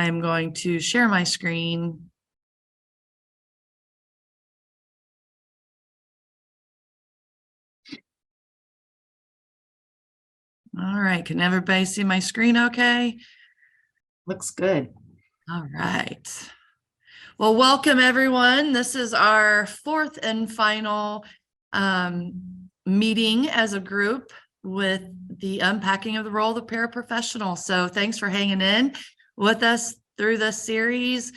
I'm going to share my screen. All right, can everybody see my screen okay? Looks good. All right. Well, welcome everyone. This is our fourth and final meeting as a group with the unpacking of the role of the paraprofessional. So thanks for hanging in with us through this series.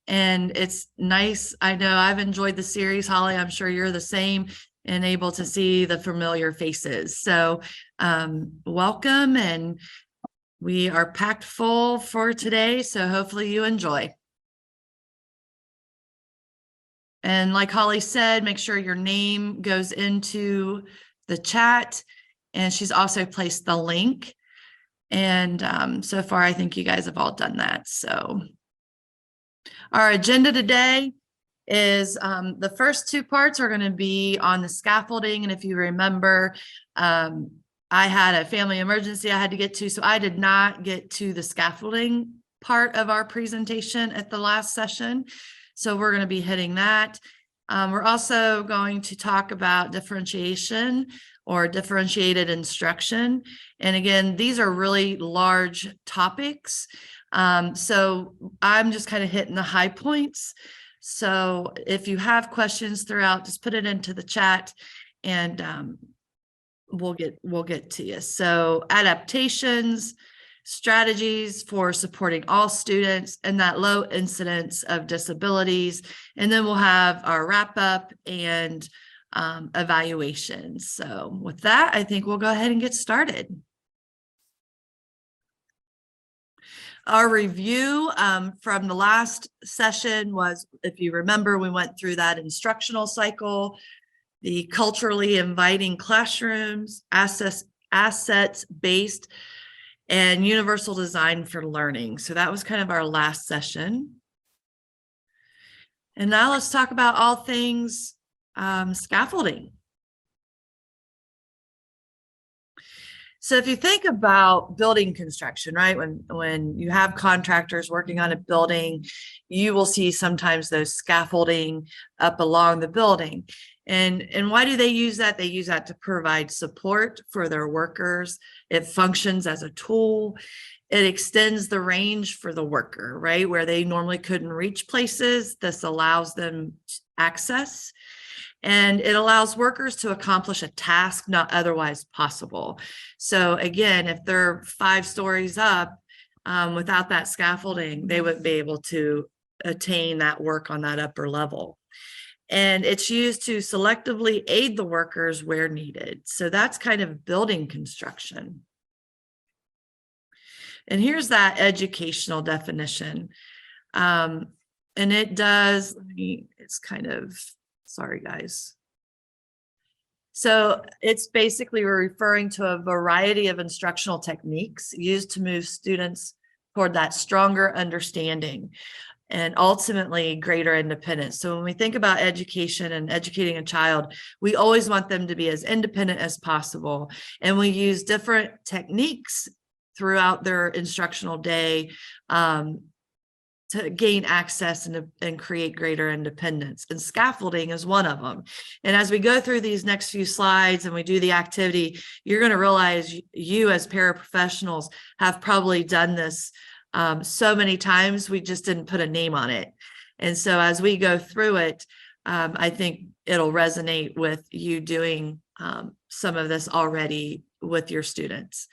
And it's nice. I know I've enjoyed the series, Holly. I'm sure you're the same and able to see the familiar faces. So welcome, and we are packed full for today. So hopefully you enjoy. And like Holly said, make sure your name goes into the chat. And she's also placed the link. And so far, I think you guys have all done that. So our agenda today is the first two parts are going to be on the scaffolding. And if you remember, I had a family emergency I had to get to, so I did not get to the scaffolding part of our presentation at the last session. So we're going to be hitting that. We're also going to talk about differentiation or differentiated instruction. And again, these are really large topics. So I'm just kind of hitting the high points. So if you have questions throughout, just put it into the chat and we'll get to you. So adaptations, strategies for supporting all students, and that low incidence of disabilities. And then we'll have our wrap up and evaluations. So with that, I think we'll go ahead and get started. Our review from the last session was, if you remember, we went through that instructional cycle, the culturally inviting classrooms, assets-based, and universal design for learning. So that was kind of our last session. And now let's talk about all things scaffolding. So if you think about building construction, right, when you have contractors working on a building, you will see sometimes those scaffolding up along the building. And why do they use that? They use that to provide support for their workers. It functions as a tool. It extends the range for the worker, right? Where they normally couldn't reach places, this allows them access. And it allows workers to accomplish a task not otherwise possible. So again, if they're 5 stories up, without that scaffolding, they wouldn't be able to attain that work on that upper level. And it's used to selectively aid the workers where needed. So that's kind of building construction. And here's that educational definition. And it does, it's kind of, sorry guys. So it's basically referring to a variety of instructional techniques used to move students toward that stronger understanding and ultimately greater independence. So when we think about education and educating a child, we always want them to be as independent as possible. And we use different techniques throughout their instructional day to gain access and create greater independence. And scaffolding is one of them. And as we go through these next few slides and we do the activity, you're going to realize you as paraprofessionals have probably done this so many times, we just didn't put a name on it. And so as we go through it, I think it'll resonate with you doing some of this already with your students.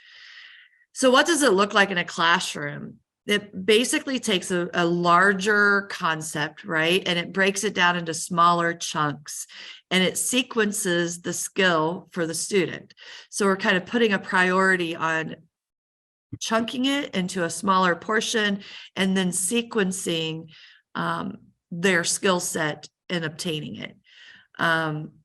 So what does it look like in a classroom? It basically takes a larger concept, right? And it breaks it down into smaller chunks, and it sequences the skill for the student. So we're kind of putting a priority on chunking it into a smaller portion and then sequencing their skill set and obtaining it.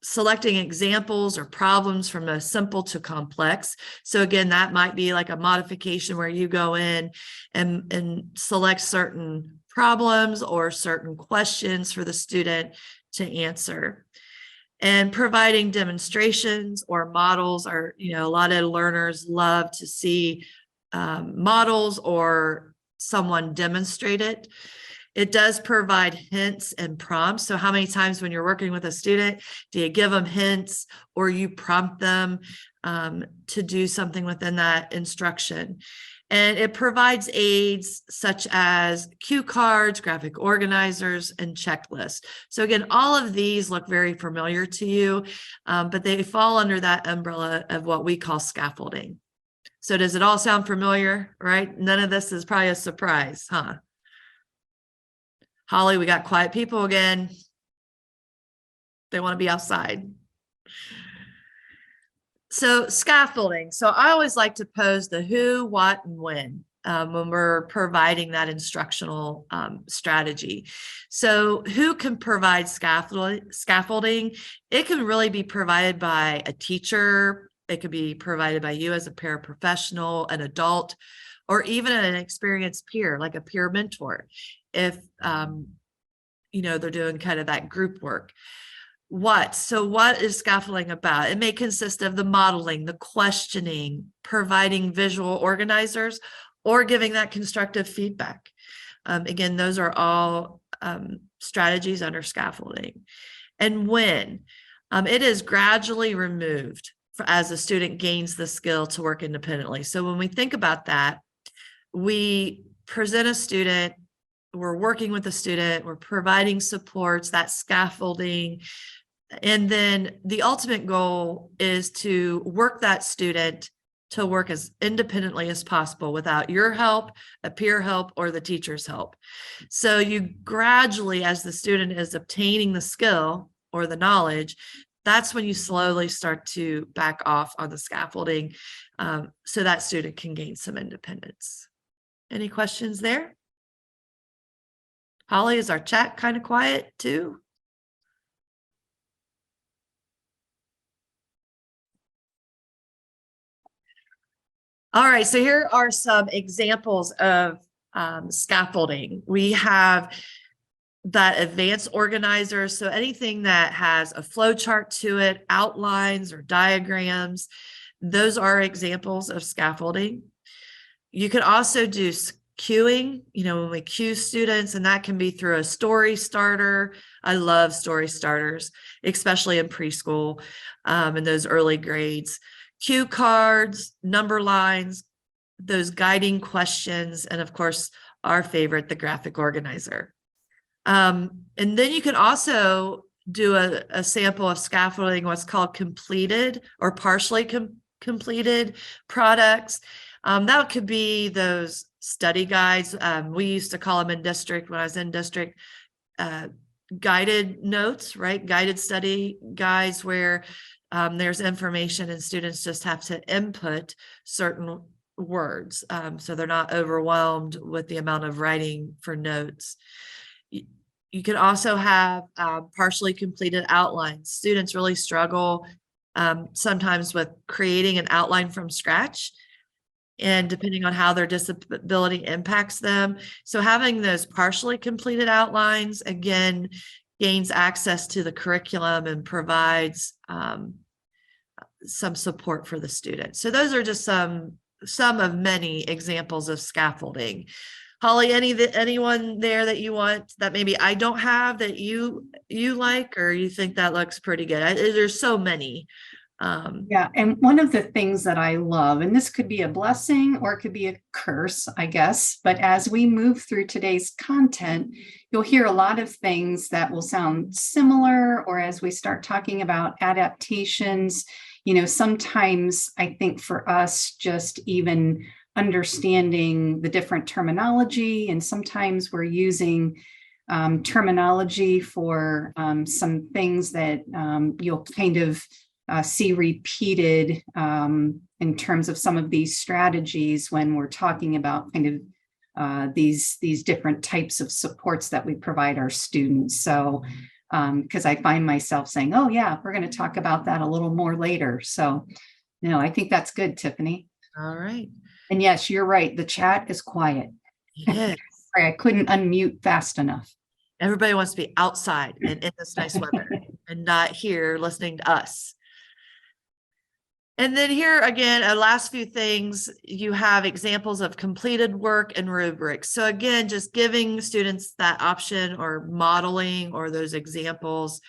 Selecting examples or problems from a simple to complex. So again, that might be like a modification where you go in and select certain problems or certain questions for the student to answer. And providing demonstrations or models are, a lot of learners love to see models or someone demonstrate it. It does provide hints and prompts. So how many times when you're working with a student, do you give them hints or you prompt them to do something within that instruction? And it provides aids such as cue cards, graphic organizers, and checklists. So again, all of these look very familiar to you, but they fall under that umbrella of what we call scaffolding. So does it all sound familiar, right? None of this is probably a surprise, huh? Holly, we got quiet people again. They want to be outside. So scaffolding. So I always like to pose the who, what, and when we're providing that instructional strategy. So who can provide scaffolding? It can really be provided by a teacher. It could be provided by you as a paraprofessional, an adult, or even an experienced peer, like a peer mentor, if they're doing kind of that group work. So what is scaffolding about? It may consist of the modeling, the questioning, providing visual organizers, or giving that constructive feedback. Again, those are all strategies under scaffolding. And when it is gradually removed as a student gains the skill to work independently. So when we think about that, we present a student, we're working with the student, we're providing supports, that scaffolding. And then the ultimate goal is to work that student to work as independently as possible without your help, a peer help, or the teacher's help. So you gradually, as the student is obtaining the skill or the knowledge, that's when you slowly start to back off on the scaffolding so that student can gain some independence. Any questions there? Holly, is our chat kind of quiet too? All right, so here are some examples of scaffolding. We have that advanced organizer. So anything that has a flow chart to it, outlines or diagrams, those are examples of scaffolding. You can also do cueing, when we cue students, and that can be through a story starter. I love story starters, especially in preschool and those early grades. Cue cards, number lines, those guiding questions, and of course, our favorite, the graphic organizer. And then you can also do a sample of scaffolding, what's called completed or partially completed products. That could be those study guides. We used to call them in district, when I was in district, guided notes, right? Guided study guides where there's information and students just have to input certain words. So they're not overwhelmed with the amount of writing for notes. You can also have partially completed outlines. Students really struggle sometimes with creating an outline from scratch, and depending on how their disability impacts them. So having those partially completed outlines, again, gains access to the curriculum and provides some support for the student. So those are just some of many examples of scaffolding. Holly, anyone there that you want that maybe I don't have that you like, or you think that looks pretty good? There's so many. Yeah, and one of the things that I love, and this could be a blessing or it could be a curse, I guess, but as we move through today's content, you'll hear a lot of things that will sound similar, or as we start talking about adaptations, sometimes I think for us, just even understanding the different terminology, and sometimes we're using terminology for some things that you'll kind of see repeated in terms of some of these strategies when we're talking about kind of these different types of supports that we provide our students. So because I find myself saying, oh yeah, we're going to talk about that a little more later. So no, I think that's good, Tiffany. All right. And yes, you're right. The chat is quiet. Yes. I couldn't unmute fast enough. Everybody wants to be outside and in this nice weather and not here listening to us. And then here again, last few things, you have examples of completed work and rubrics. So again, just giving students that option or modeling or those examples.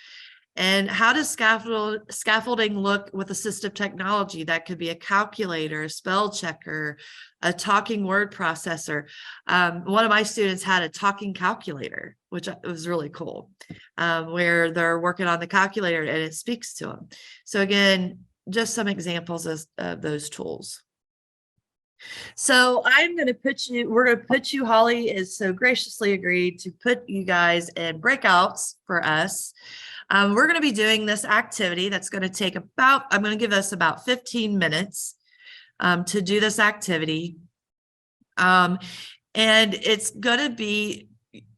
And how does scaffolding look with assistive technology? That could be a calculator, a spell checker, a talking word processor. One of my students had a talking calculator, which was really cool, where they're working on the calculator and it speaks to them. So again, just some examples of those tools. So we're going to put you, Holly is so graciously agreed to put you guys in breakouts for us. We're going to be doing this activity that's going to take I'm going to give us about 15 minutes to do this activity. And it's going to be,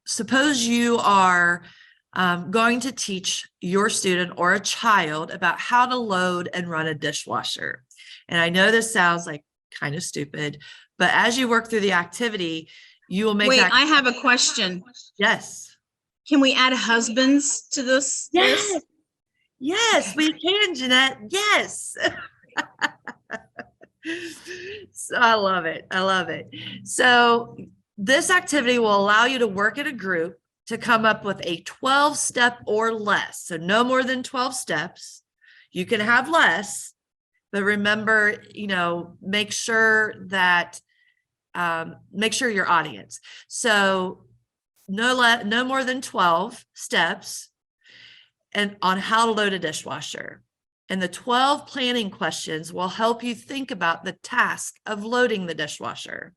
suppose you are going to teach your student or a child about how to load and run a dishwasher. And I know this sounds like kind of stupid, but as you work through the activity, you will make Wait, I have a question. Yes. Can we add husbands to this? Yes. Yes, we can, Jeanette. Yes. So I love it. I love it. So this activity will allow you to work in a group to come up with a 12-step or less. So no more than 12 steps. You can have less, but remember, make sure your audience. So no more than 12 steps and on how to load a dishwasher. And the 12 planning questions will help you think about the task of loading the dishwasher.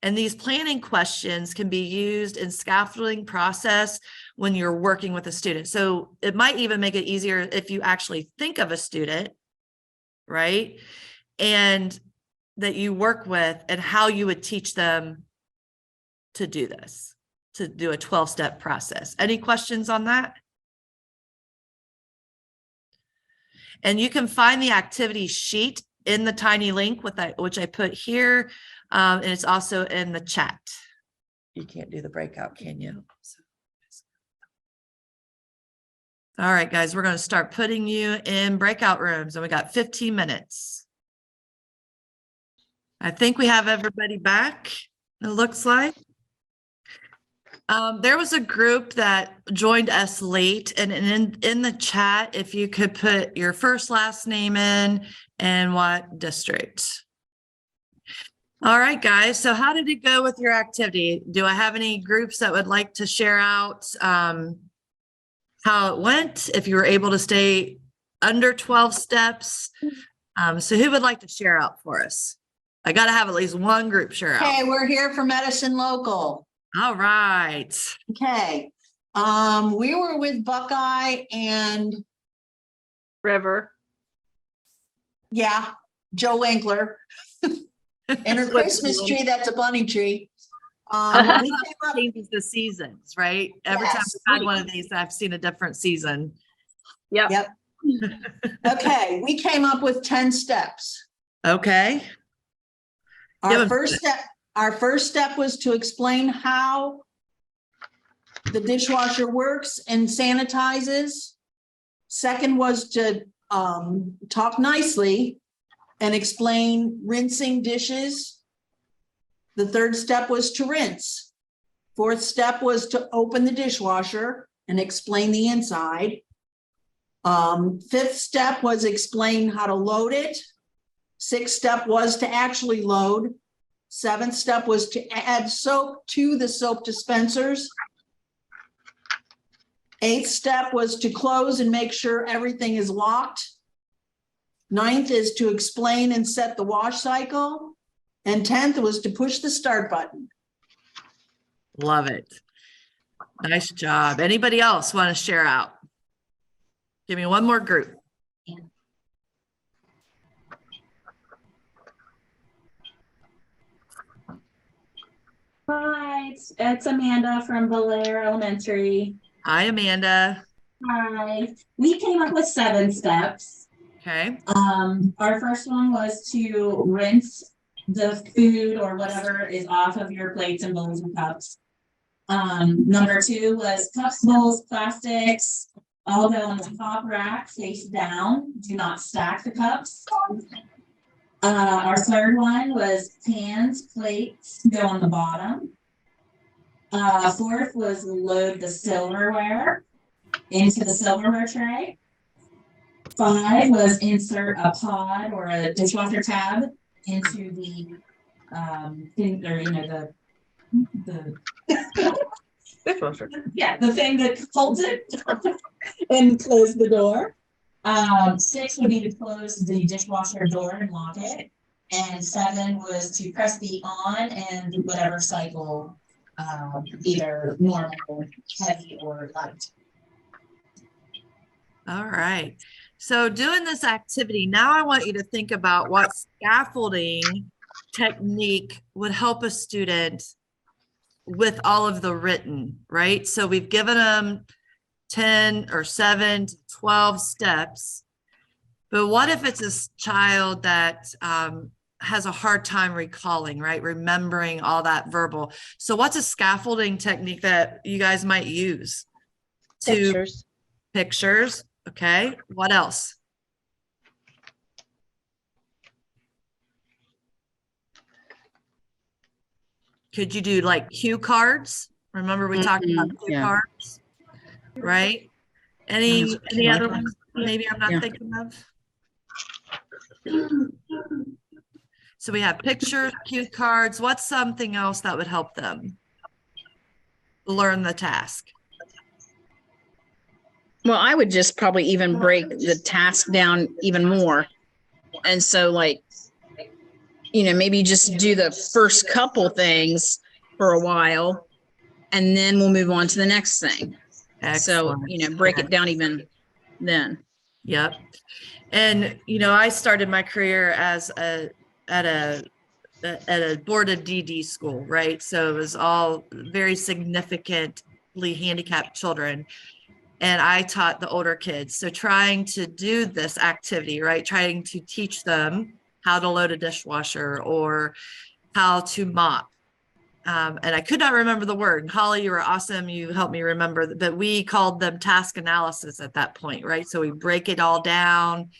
And these planning questions can be used in scaffolding process when you're working with a student. So it might even make it easier if you actually think of a student, right? And that you work with and how you would teach them to do this, to do a 12-step process. Any questions on that? And you can find the activity sheet in the tiny link which I put here. And it's also in the chat. You can't do the breakout, can you? All right, guys, we're going to start putting you in breakout rooms, and we got 15 minutes. I think we have everybody back, it looks like. There was a group that joined us late, and in the chat, if you could put your first, last name in and what district. All right, guys. So how did it go with your activity? Do I have any groups that would like to share out how it went? If you were able to stay under 12 steps. So who would like to share out for us? I got to have at least one group share out. Okay, we're here for Medicine Local. All right. Okay. We were with Buckeye and River. Joe Winkler. And her Christmas tree, that's a bunny tree. I love We how came it up- changes the seasons, right? Every time Yes. I've had one of these, I've seen a different season. Yep. Okay, we came up with 10 steps. Okay. Our first step was to explain how the dishwasher works and sanitizes. Second was to talk nicely and explain rinsing dishes. The third step was to rinse. Fourth step was to open the dishwasher and explain the inside. Fifth step was explain how to load it. Sixth step was to actually load. Seventh step was to add soap to the soap dispensers. Eighth step was to close and make sure everything is locked. Ninth is to explain and set the wash cycle. And 10th was to push the start button. Love it. Nice job. Anybody else want to share out? Give me one more group. Hi, it's Amanda from Belair Elementary. Hi, Amanda. Hi. We came up with 7 steps. Okay. Our first one was to rinse the food or whatever is off of your plates and bowls and cups. Number 2 was cups, bowls, plastics, All go on the top rack, face down, do not stack the cups. Our third one was pans, plates, go on the bottom. Fourth was load the silverware into the silverware tray. 5 was insert a pod or a dishwasher tab into the thing, or the yeah, the thing that holds it and close the door. 6 would be to close the dishwasher door and lock it. And 7 was to press the on and whatever cycle, either normal, heavy, or light. All right. So doing this activity, now I want you to think about what scaffolding technique would help a student with all of the written, right? So we've given them 10 or 7 to 12 steps, but what if it's a child that has a hard time recalling, right? Remembering all that verbal. So what's a scaffolding technique that you guys might use? Pictures. Okay. What else? Could you do like cue cards? Remember we talked about cue cards, right? Any other ones maybe I'm not thinking of? So we have pictures, cue cards. What's something else that would help them learn the task? Well, I would just probably even break the task down even more. And so like, maybe just do the first couple things for a while, and then we'll move on to the next thing. Excellent. So, break it down even then. Yep. And, I started my career as at a boarded DD school, right? So it was all very significantly handicapped children. And I taught the older kids. So trying to do this activity, right? Trying to teach them how to load a dishwasher or how to mop. And I could not remember the word. And Holly, you were awesome. You helped me remember, but we called them task analysis at that point, right? So we break it all down.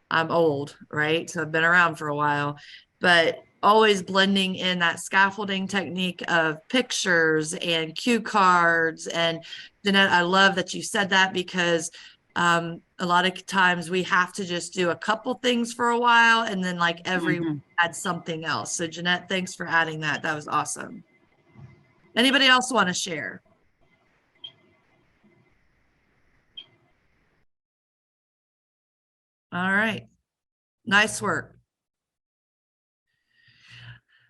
I'm old, right? So I've been around for a while, but always blending in that scaffolding technique of pictures and cue cards. And Jeanette, I love that you said that, because a lot of times we have to just do a couple things for a while and then like everyone add something else. So Jeanette, thanks for adding that. That was awesome. Anybody else want to share? All right. Nice work.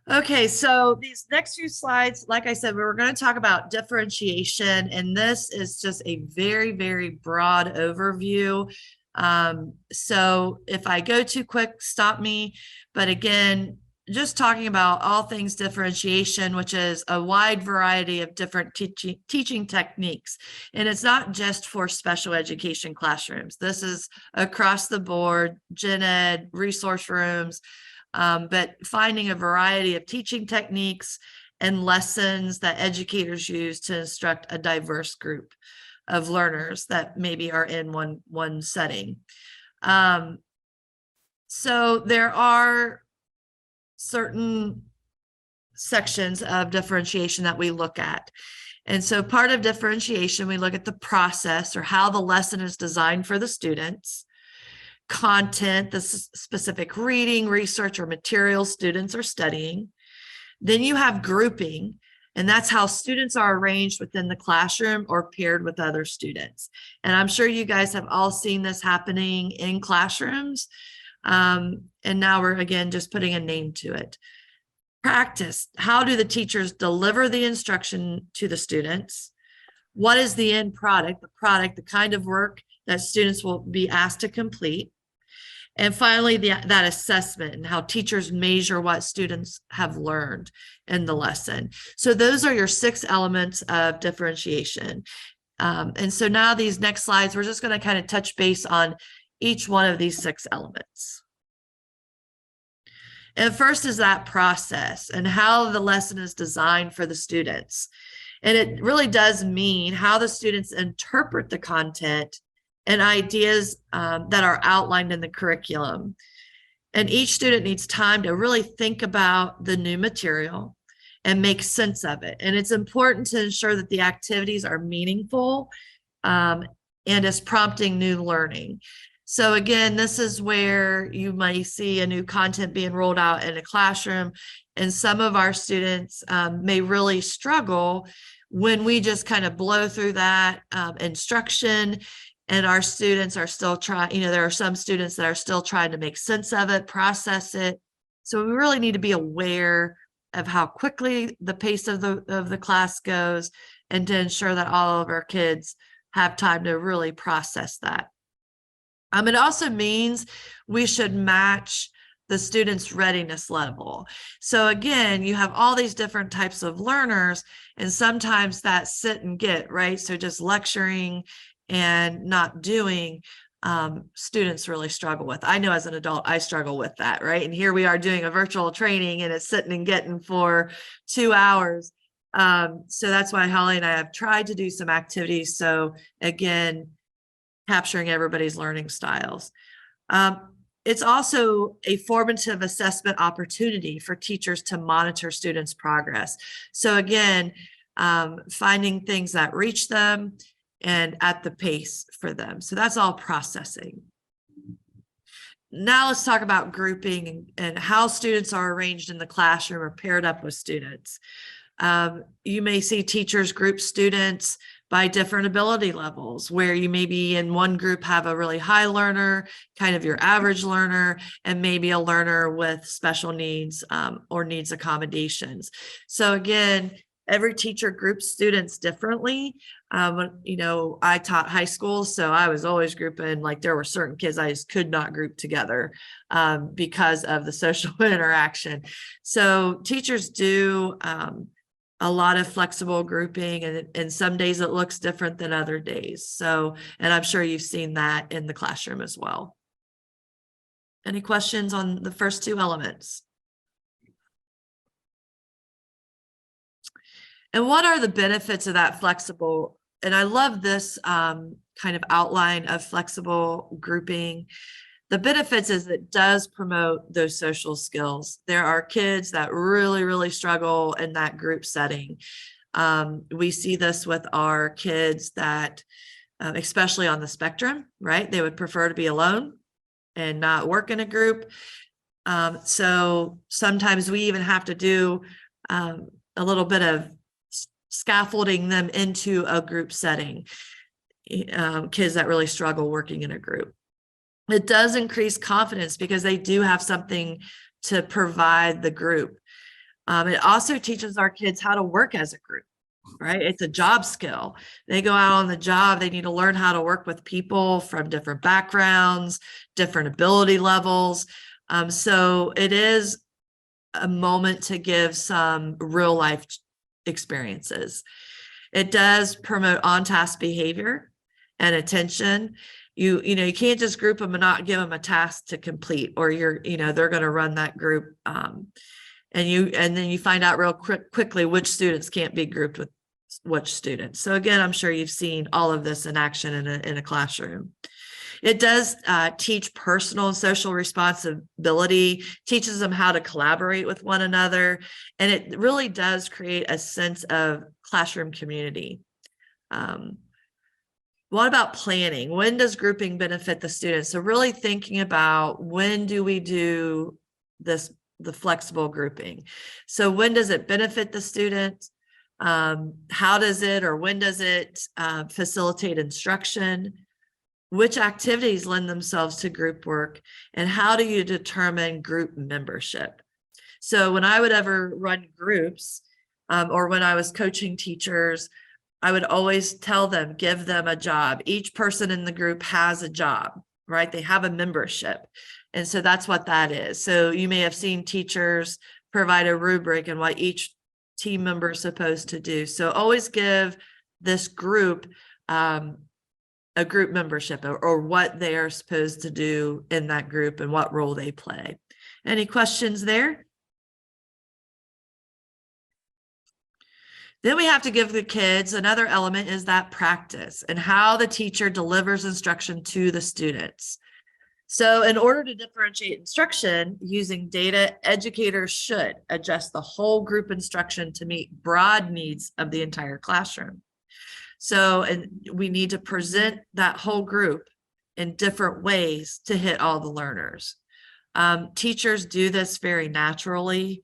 Okay, so these next few slides, like I said, we were going to talk about differentiation, and this is just a very, very broad overview. So if I go too quick, stop me. But again, just talking about all things differentiation, which is a wide variety of different teaching techniques. And it's not just for special education classrooms. This is across the board, gen ed, resource rooms, but finding a variety of teaching techniques and lessons that educators use to instruct a diverse group of learners that maybe are in one setting. So there are certain sections of differentiation that we look at. And so part of differentiation, we look at the process or how the lesson is designed for the students, content, the specific reading, research, or materials students are studying. Then you have grouping, and that's how students are arranged within the classroom or paired with other students. And I'm sure you guys have all seen this happening in classrooms. And now we're again just putting a name to it. Practice. How do the teachers deliver the instruction to the students? What is the end product? The kind of work that students will be asked to complete. And finally, that assessment and how teachers measure what students have learned in the lesson. So those are your 6 elements of differentiation. And so now these next slides, we're just going to kind of touch base on each one of these 6 elements. And first is that process and how the lesson is designed for the students. And it really does mean how the students interpret the content and ideas that are outlined in the curriculum. And each student needs time to really think about the new material and make sense of it. And it's important to ensure that the activities are meaningful and is prompting new learning. So again, this is where you might see a new content being rolled out in a classroom, and some of our students may really struggle when we just kind of blow through that instruction, and our students are still trying, there are some students that are still trying to make sense of it, process it. So we really need to be aware of how quickly the pace of the class goes, and to ensure that all of our kids have time to really process that. It also means we should match the student's readiness level. So again, you have all these different types of learners, and sometimes that sit and get, right? So just lecturing and not doing, students really struggle with. I know as an adult, I struggle with that, right? And here we are doing a virtual training, and it's sitting and getting for 2 hours. So that's why Holly and I have tried to do some activities. So again, capturing everybody's learning styles. It's also a formative assessment opportunity for teachers to monitor students' progress. So again, finding things that reach them and at the pace for them. So that's all processing. Now let's talk about grouping and how students are arranged in the classroom or paired up with students. You may see teachers group students by different ability levels, where you maybe in one group have a really high learner, kind of your average learner, and maybe a learner with special needs or needs accommodations. So again, every teacher groups students differently. I taught high school, so I was always grouping, like there were certain kids I just could not group together because of the social interaction. So teachers do a lot of flexible grouping, and some days it looks different than other days. So, and I'm sure you've seen that in the classroom as well. Any questions on the first two elements? And what are the benefits of that flexible? And I love this kind of outline of flexible grouping. The benefits is it does promote those social skills. There are kids that really, really struggle in that group setting. We see this with our kids that, especially on the spectrum, right? They would prefer to be alone and not work in a group. So sometimes we even have to do a little bit of scaffolding them into a group setting, kids that really struggle working in a group. It does increase confidence because they do have something to provide the group. It also teaches our kids how to work as a group, right? It's a job skill. They go out on the job, they need to learn how to work with people from different backgrounds, different ability levels. So it is a moment to give some real life experiences. It does promote on-task behavior and attention. You can't just group them and not give them a task to complete, or they're going to run that group. And then you find out real quickly which students can't be grouped with which students. So again, I'm sure you've seen all of this in action in a classroom. It does teach personal and social responsibility, teaches them how to collaborate with one another, and it really does create a sense of classroom community. What about planning? When does grouping benefit the students? So really thinking about, when do we do the flexible grouping? So when does it benefit the student? How does it, or when does it facilitate instruction? Which activities lend themselves to group work? And how do you determine group membership? So when I would ever run groups, or when I was coaching teachers, I would always tell them, give them a job. Each person in the group has a job, right? They have a membership. And so that's what that is. So you may have seen teachers provide a rubric and what each team member is supposed to do. So always give this group a group membership, or what they are supposed to do in that group and what role they play. Any questions there? Then we have to give the kids, another element is that practice and how the teacher delivers instruction to the students. So in order to differentiate instruction using data, educators should adjust the whole group instruction to meet broad needs of the entire classroom. So, and we need to present that whole group in different ways to hit all the learners. Teachers do this very naturally.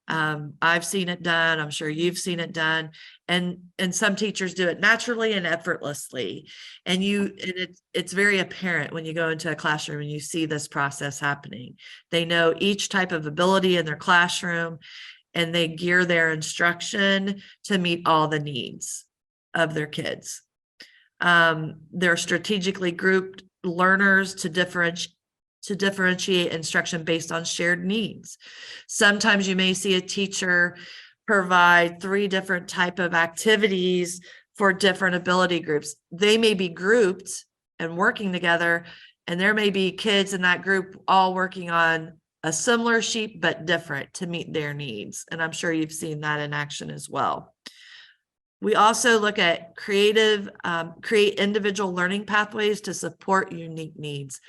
I've seen it done. I'm sure you've seen it done. And some teachers do it naturally and effortlessly. And it's very apparent when you go into a classroom and you see this process happening. They know each type of ability in their classroom, and they gear their instruction to meet all the needs of their kids. They're strategically grouped learners to differentiate instruction based on shared needs. Sometimes you may see a teacher provide 3 different type of activities for different ability groups. They may be grouped and working together, and there may be kids in that group all working on a similar sheet but different to meet their needs. And I'm sure you've seen that in action as well. We also look at create individual learning pathways to support unique needs.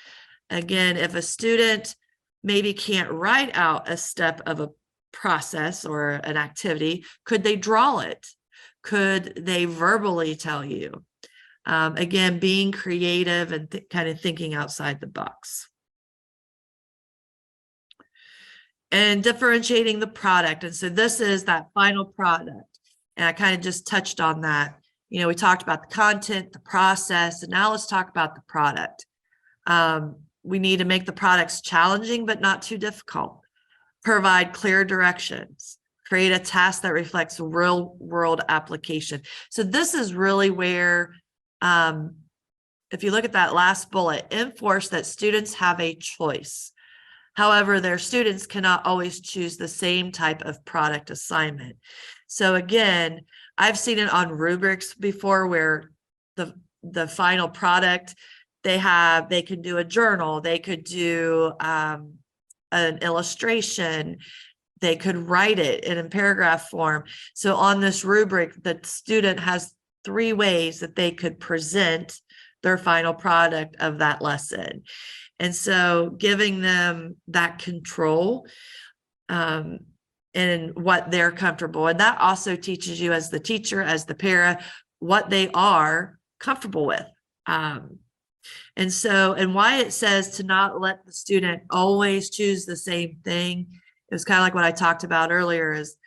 Again, if a student maybe can't write out a step of a process or an activity, could they draw it? Could they verbally tell you? Again, being creative and kind of thinking outside the box. And differentiating the product. And so this is that final product. And I kind of just touched on that. You know, we talked about the content, the process, and now let's talk about the product. We need to make the products challenging, but not too difficult. Provide clear directions. Create a task that reflects real world application. So this is really where, if you look at that last bullet, enforce that students have a choice. However, their students cannot always choose the same type of product assignment. So again, I've seen it on rubrics before where the final product, they can do a journal, they could do an illustration, they could write it in paragraph form. So on this rubric, the student has 3 ways that they could present their final product of that lesson. And so giving them that control and what they're comfortable. And that also teaches you as the teacher, as the para, what they are comfortable with. And why it says to not let the student always choose the same thing. It was kind of like what I talked about earlier is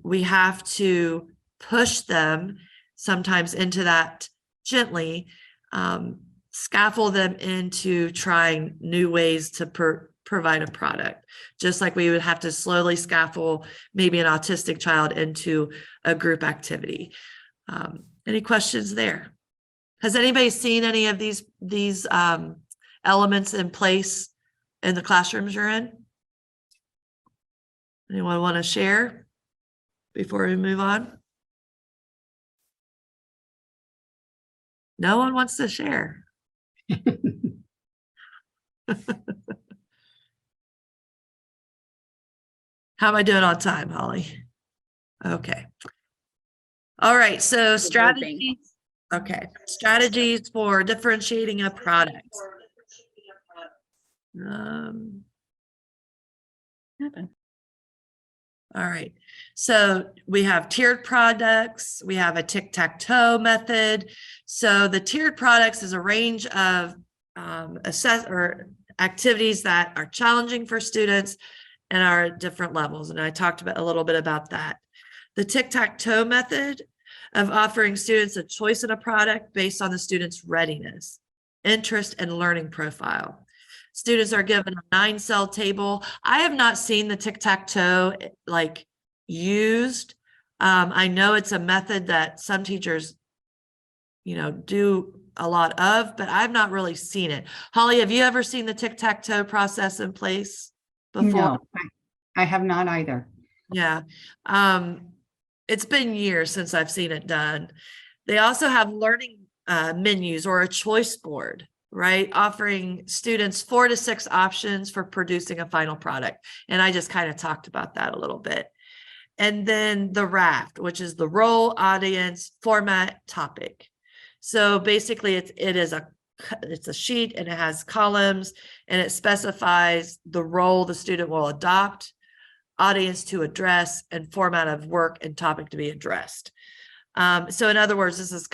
we have to push them sometimes into that gently, scaffold them into trying new ways to provide a product, just like we would have to slowly scaffold maybe an autistic child into a group activity. Any questions there? Has anybody seen any of these elements in place in the classrooms you're in? Anyone want to share before we move on? No one wants to share. How am I doing on time, Holly? Okay. All right, so strategies. Okay, strategies for differentiating a product. All right, so we have tiered products. We have a tic-tac-toe method. So the tiered products is a range of activities that are challenging for students and are at different levels. And I talked about a little bit about that. The tic-tac-toe method of offering students a choice in a product based on the student's readiness, interest, and learning profile. Students are given a 9-cell table. I have not seen the tic-tac-toe like used. I know it's a method that some teachers, do a lot of, but I've not really seen it. Holly, have you ever seen the tic-tac-toe process in place before? No, I have not either. Yeah. It's been years since I've seen it done. They also have learning menus or a choice board, right? Offering students 4 to 6 options for producing a final product. And I just kind of talked about that a little bit. And then the raft, which is the role, audience, format, topic. So basically it's a sheet and it has columns and it specifies the role the student will adopt, audience to address, and format of work and topic to be addressed. So in other words, this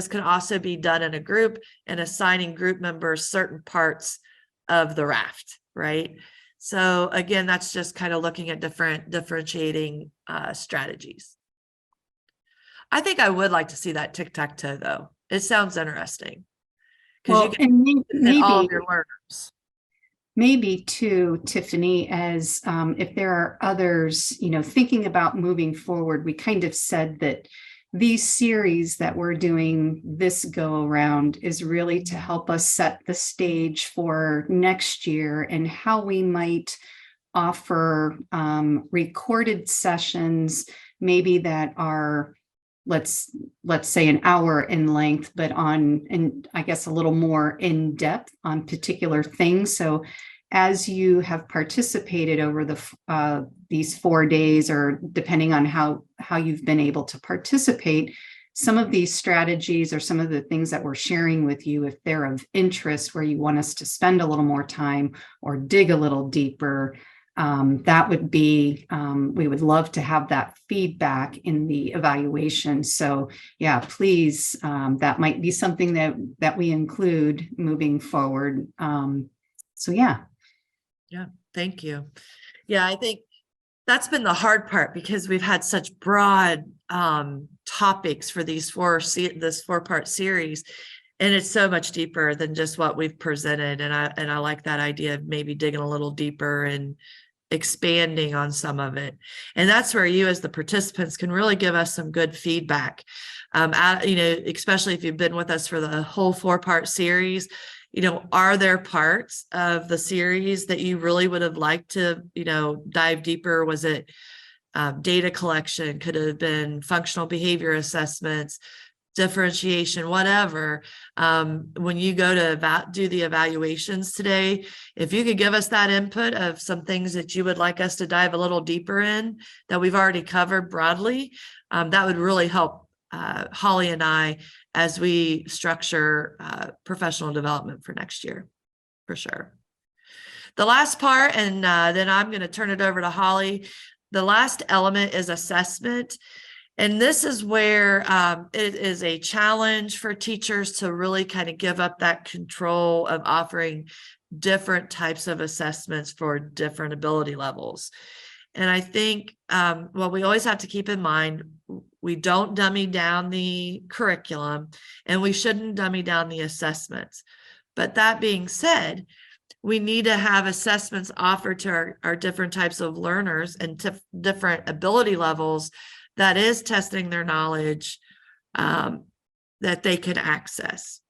can also be done in a group and assigning group members certain parts of the raft, right? So again, that's just kind of looking at differentiating strategies. I think I would like to see that tic-tac-toe though. It sounds interesting. Because Well, you can and all of your learners. maybe too, Tiffany, as if there are others, thinking about moving forward, we kind of said that these series that we're doing this go around is really to help us set the stage for next year and how we might offer recorded sessions, maybe that are, let's say an hour in length, but and I guess a little more in depth on particular things. So as you have participated over these 4 days, or depending on how you've been able to participate, some of these strategies or some of the things that we're sharing with you, if they're of interest where you want us to spend a little more time or dig a little deeper, that would be, we would love to have that feedback in the evaluation. So yeah, please, that might be something that we include moving forward. So yeah. Yeah, thank you. Yeah, I think that's been the hard part because we've had such broad topics for this 4-part series, and it's so much deeper than just what we've presented. And I like that idea of maybe digging a little deeper and expanding on some of it. And that's where you as the participants can really give us some good feedback. Especially if you've been with us for the whole 4-part series, are there parts of the series that you really would have liked to, dive deeper? Was it data collection? Could it have been functional behavior assessments, differentiation, whatever? When you go to do the evaluations today, if you could give us that input of some things that you would like us to dive a little deeper in that we've already covered broadly, that would really help Holly and I as we structure professional development for next year, for sure. The last part, and then I'm going to turn it over to Holly. The last element is assessment. And this is where it is a challenge for teachers to really kind of give up that control of offering different types of assessments for different ability levels. And I think, we always have to keep in mind, we don't dummy down the curriculum and we shouldn't dummy down the assessments. But that being said, we need to have assessments offered to our different types of learners and different ability levels that is testing their knowledge that they can access.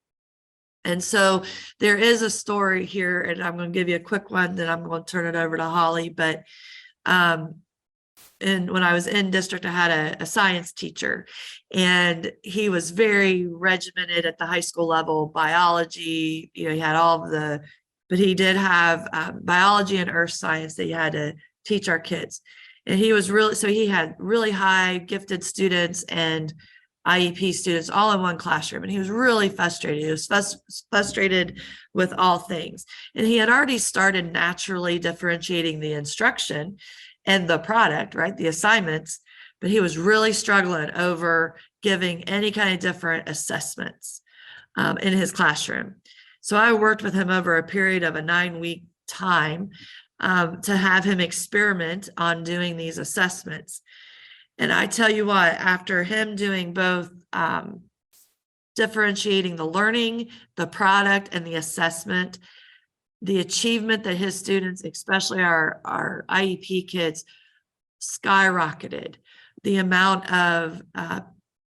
And so there is a story here, and I'm going to give you a quick one, then I'm going to turn it over to Holly. But and when I was in district, I had a science teacher, and he was very regimented at the high school level. Biology, he had but he did have biology and earth science that he had to teach our kids. And he had really high gifted students and IEP students all in one classroom. And he was really frustrated. He was frustrated with all things. And he had already started naturally differentiating the instruction and the product, right? The assignments, but he was really struggling over giving any kind of different assessments in his classroom. So I worked with him over a period of a 9-week time to have him experiment on doing these assessments. And I tell you what, after him doing both differentiating the learning, the product, and the assessment, the achievement that his students, especially our IEP kids, skyrocketed. The amount of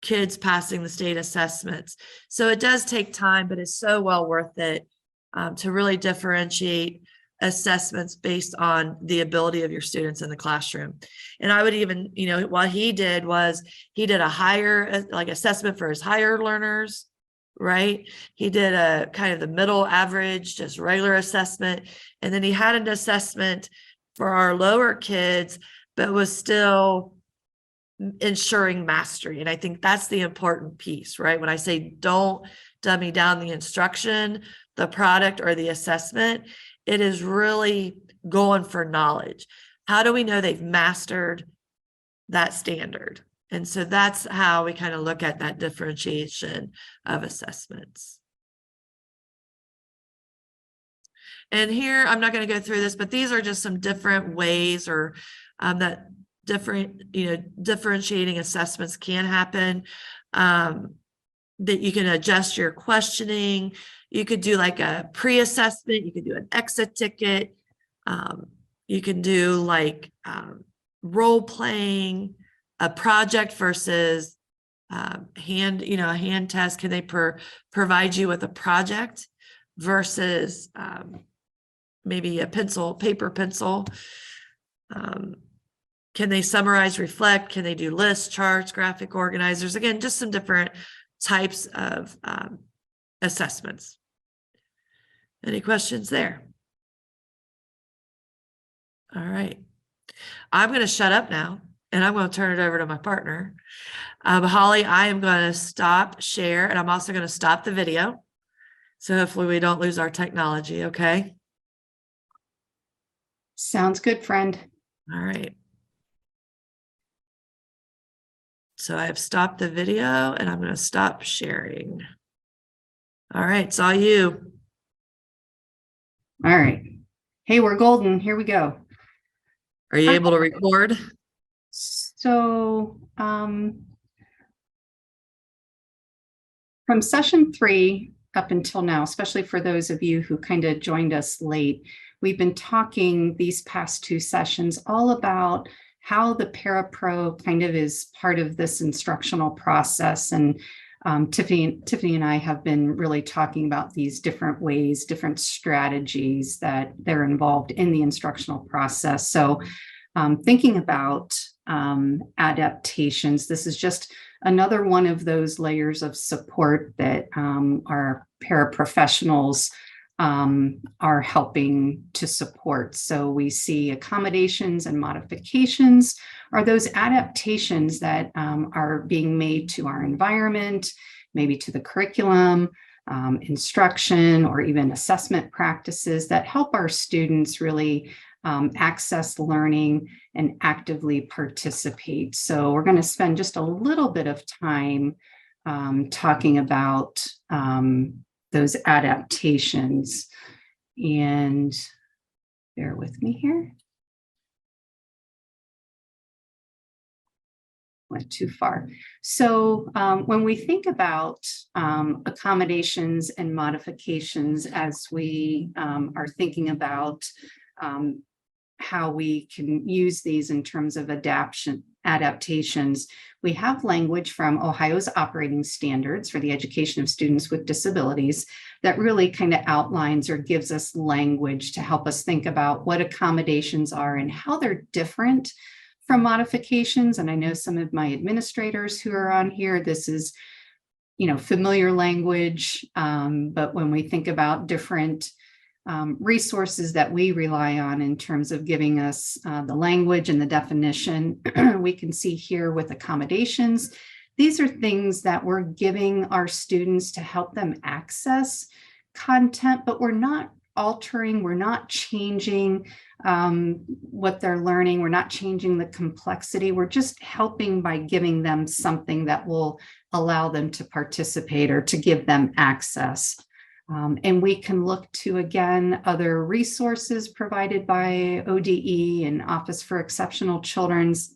kids passing the state assessments. So it does take time, but it's so well worth it to really differentiate assessments based on the ability of your students in the classroom. And I would even, what he did was he did a higher assessment for his higher learners, right? He did a kind of the middle average, just regular assessment. And then he had an assessment for our lower kids, but was still ensuring mastery. And I think that's the important piece, right? When I say don't dummy down the instruction, the product, or the assessment, it is really going for knowledge. How do we know they've mastered that standard? And so that's how we kind of look at that differentiation of assessments. And here, I'm not going to go through this, but these are just some different ways or that differentiating assessments can happen. That you can adjust your questioning. You could do like a pre-assessment. You could do an exit ticket. You can do like role playing, a project versus a hand test. Can they provide you with a project versus maybe a paper pencil? Can they summarize, reflect? Can they do lists, charts, graphic organizers? Again, just some different types of assessments. Any questions there? All right. I'm going to shut up now, and I'm going to turn it over to my partner. Holly, I am going to stop share, and I'm also going to stop the video. So hopefully we don't lose our technology, okay? Sounds good, friend. All right. So I've stopped the video, and I'm going to stop sharing. All right, it's all you. All right. Hey, we're golden. Here we go. Are you able to record? So from session 3 up until now, especially for those of you who kind of joined us late, we've been talking these past 2 sessions all about how the Parapro kind of is part of this instructional process. And Tiffany and I have been really talking about these different ways, different strategies that they're involved in the instructional process. So thinking about adaptations, this is just another one of those layers of support that our paraprofessionals are helping to support. So we see accommodations and modifications are those adaptations that are being made to our environment, maybe to the curriculum, instruction, or even assessment practices that help our students really access learning and actively participate. So we're going to spend just a little bit of time talking about those adaptations. And bear with me here. Went too far. So when we think about accommodations and modifications, as we are thinking about how we can use these in terms of adaptations, we have language from Ohio's operating standards for the education of students with disabilities that really kind of outlines or gives us language to help us think about what accommodations are and how they're different from modifications. And I know some of my administrators who are on here, this is, familiar language, but when we think about different resources that we rely on in terms of giving us the language and the definition, we can see here with accommodations, these are things that we're giving our students to help them access content, but we're not altering, we're not changing what they're learning, we're not changing the complexity, we're just helping by giving them something that will allow them to participate or to give them access. And we can look to, again, other resources provided by ODE and Office for Exceptional Children's.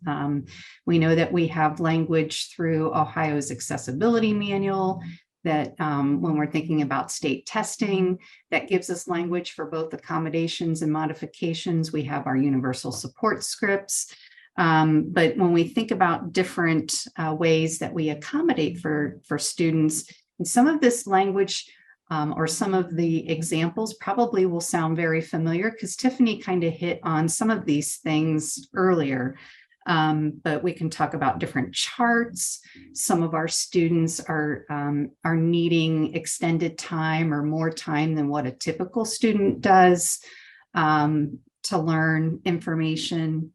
We know that we have language through Ohio's Accessibility Manual that when we're thinking about state testing, that gives us language for both accommodations and modifications. We have our universal support scripts. But when we think about different ways that we accommodate for students, and some of this language or some of the examples probably will sound very familiar because Tiffany kind of hit on some of these things earlier. But we can talk about different charts. Some of our students are needing extended time or more time than what a typical student does to learn information.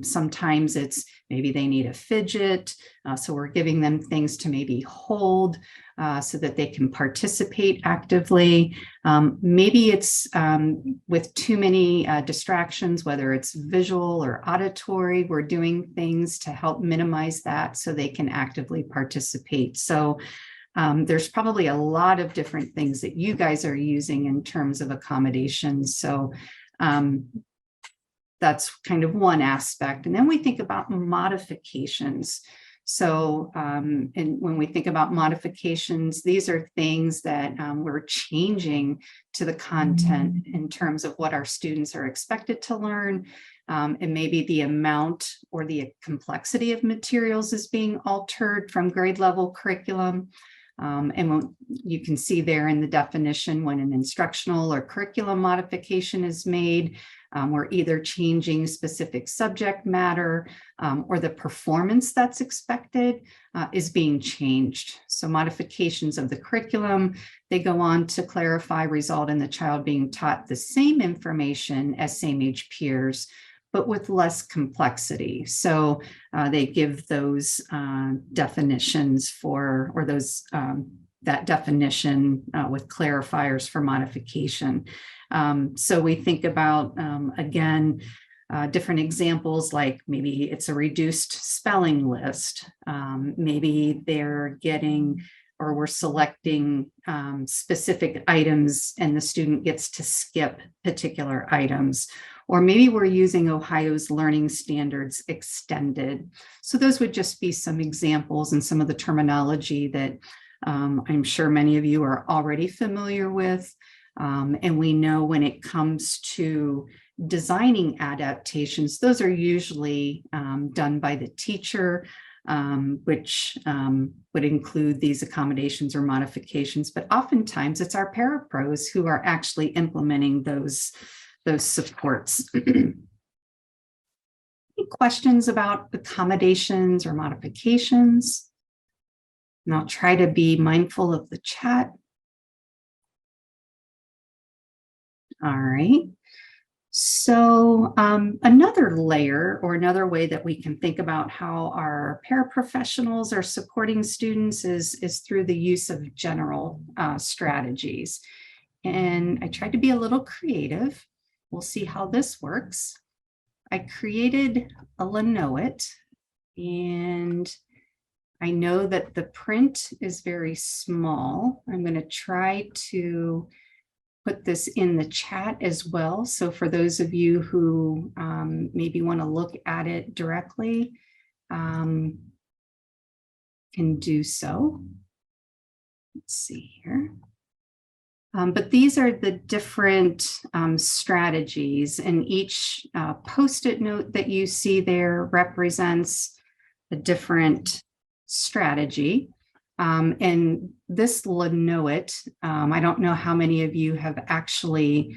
Sometimes it's maybe they need a fidget. So we're giving them things to maybe hold so that they can participate actively. Maybe it's with too many distractions, whether it's visual or auditory, we're doing things to help minimize that so they can actively participate. So there's probably a lot of different things that you guys are using in terms of accommodations. So that's kind of one aspect. And then we think about modifications. So and when we think about modifications, these are things that we're changing to the content in terms of what our students are expected to learn. And maybe the amount or the complexity of materials is being altered from grade level curriculum. And you can see there in the definition when an instructional or curriculum modification is made, we're either changing specific subject matter or the performance that's expected is being changed. So modifications of the curriculum, they go on to clarify, result in the child being taught the same information as same age peers, but with less complexity. So they give those definitions for, or those that definition with clarifiers for modification. So we think about, again, different examples, like maybe it's a reduced spelling list. Maybe they're getting, or we're selecting specific items and the student gets to skip particular items. Or maybe we're using Ohio's Learning Standards Extended. So those would just be some examples and some of the terminology that I'm sure many of you are already familiar with. And we know when it comes to designing adaptations, those are usually done by the teacher, which would include these accommodations or modifications, but oftentimes it's our parapros who are actually implementing those supports. Any questions about accommodations or modifications? And I'll try to be mindful of the chat. All right. So another layer or another way that we can think about how our paraprofessionals are supporting students is through the use of general strategies. And I tried to be a little creative. We'll see how this works. I created a Linoet, and I know that the print is very small. I'm going to try to put this in the chat as well. So for those of you who maybe want to look at it directly, can do so. Let's see here. But these are the different strategies, and each Post-it note that you see there represents a different strategy. And this Linoet, I don't know how many of you have actually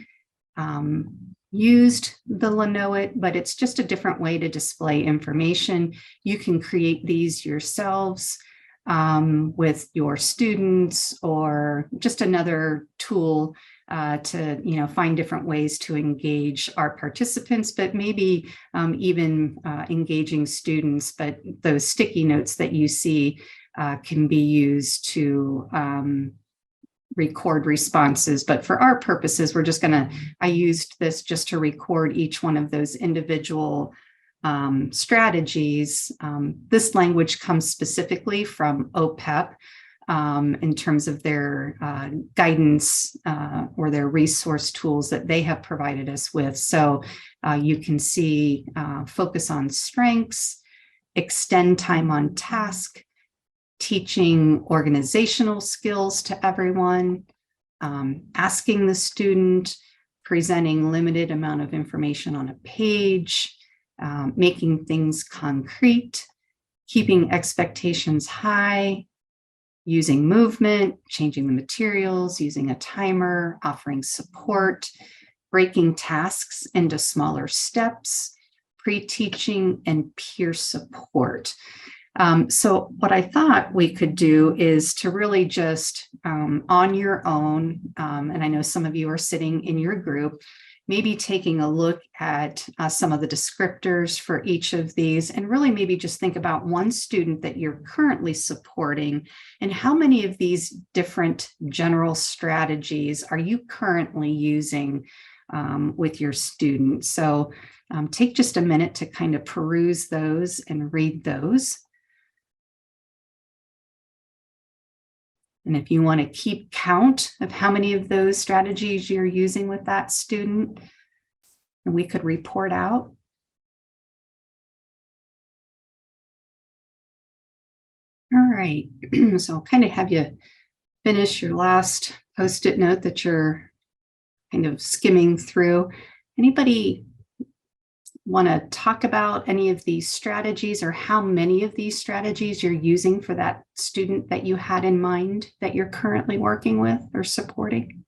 used the Linoet, but it's just a different way to display information. You can create these yourselves with your students, or just another tool to find different ways to engage our participants, but maybe even engaging students. But those sticky notes that you see can be used to record responses. But for our purposes, we're just I used this just to record each one of those individual strategies. This language comes specifically from OPEP in terms of their guidance or their resource tools that they have provided us with. So you can see focus on strengths, extend time on task, teaching organizational skills to everyone, asking the student, presenting limited amount of information on a page, making things concrete, keeping expectations high, using movement, changing the materials, using a timer, offering support, breaking tasks into smaller steps, pre-teaching, and peer support. So what I thought we could do is to really just on your own, and I know some of you are sitting in your group, maybe taking a look at some of the descriptors for each of these, and really maybe just think about one student that you're currently supporting and how many of these different general strategies are you currently using with your students. So take just a minute to kind of peruse those and read those. And if you want to keep count of how many of those strategies you're using with that student, and we could report out. All right, so I'll kind of have you finish your last Post-it note that you're kind of skimming through. Anybody want to talk about any of these strategies or how many of these strategies you're using for that student that you had in mind that you're currently working with or supporting?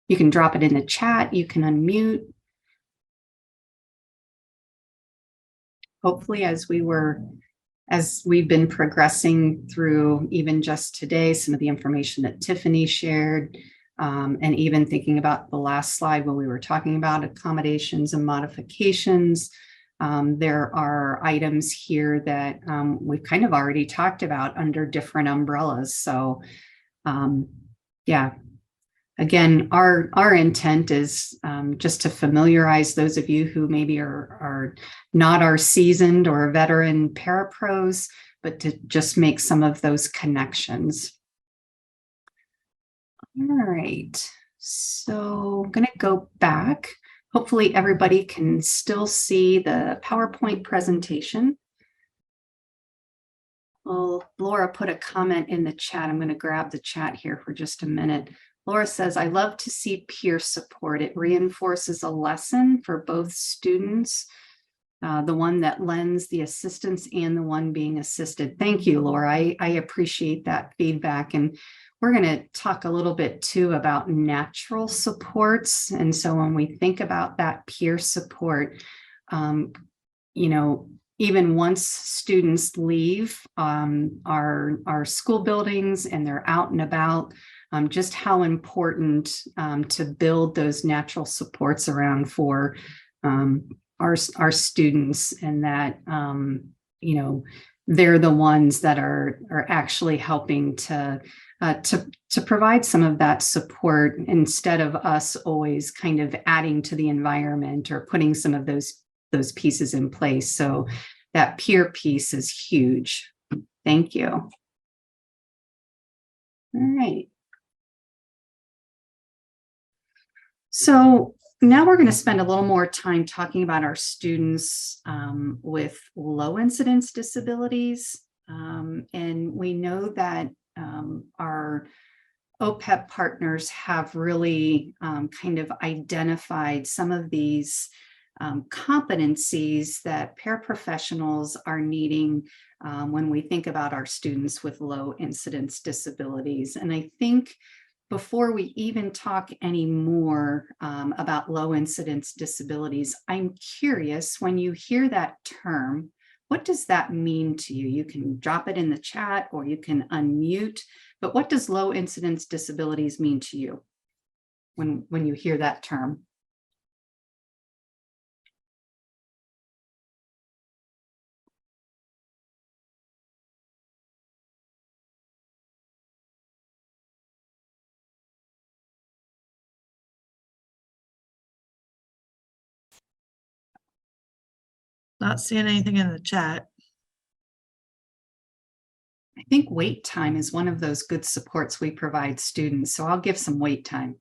You can drop it in the chat, you can unmute. Hopefully, as we've been progressing through even just today, some of the information that Tiffany shared, and even thinking about the last slide when we were talking about accommodations and modifications, there are items here that we've kind of already talked about under different umbrellas. So yeah, again, our intent is just to familiarize those of you who maybe are not our seasoned or veteran parapros, but to just make some of those connections. All right, so I'm going to go back. Hopefully everybody can still see the PowerPoint presentation. Well, Laura put a comment in the chat. I'm going to grab the chat here for just a minute. Laura says, I love to see peer support. It reinforces a lesson for both students, the one that lends the assistance and the one being assisted. Thank you, Laura. I appreciate that feedback. And we're going to talk a little bit too about natural supports. And so when we think about that peer support, you know, even once students leave our school buildings and they're out and about, just how important to build those natural supports around for our students, and that you know, they're the ones that are actually helping to provide some of that support instead of us always kind of adding to the environment or putting some of those pieces in place. So that peer piece is huge. Thank you. All right. So now we're going to spend a little more time talking about our students with low incidence disabilities. And we know that our OPEP partners have really kind of identified some of these competencies that paraprofessionals are needing when we think about our students with low incidence disabilities. And I think before we even talk any more about low incidence disabilities, I'm curious, when you hear that term, what does that mean to you? You can drop it in the chat or you can unmute, but what does low incidence disabilities mean to you when you hear that term? Not seeing anything in the chat. I think wait time is one of those good supports we provide students. So I'll give some wait time.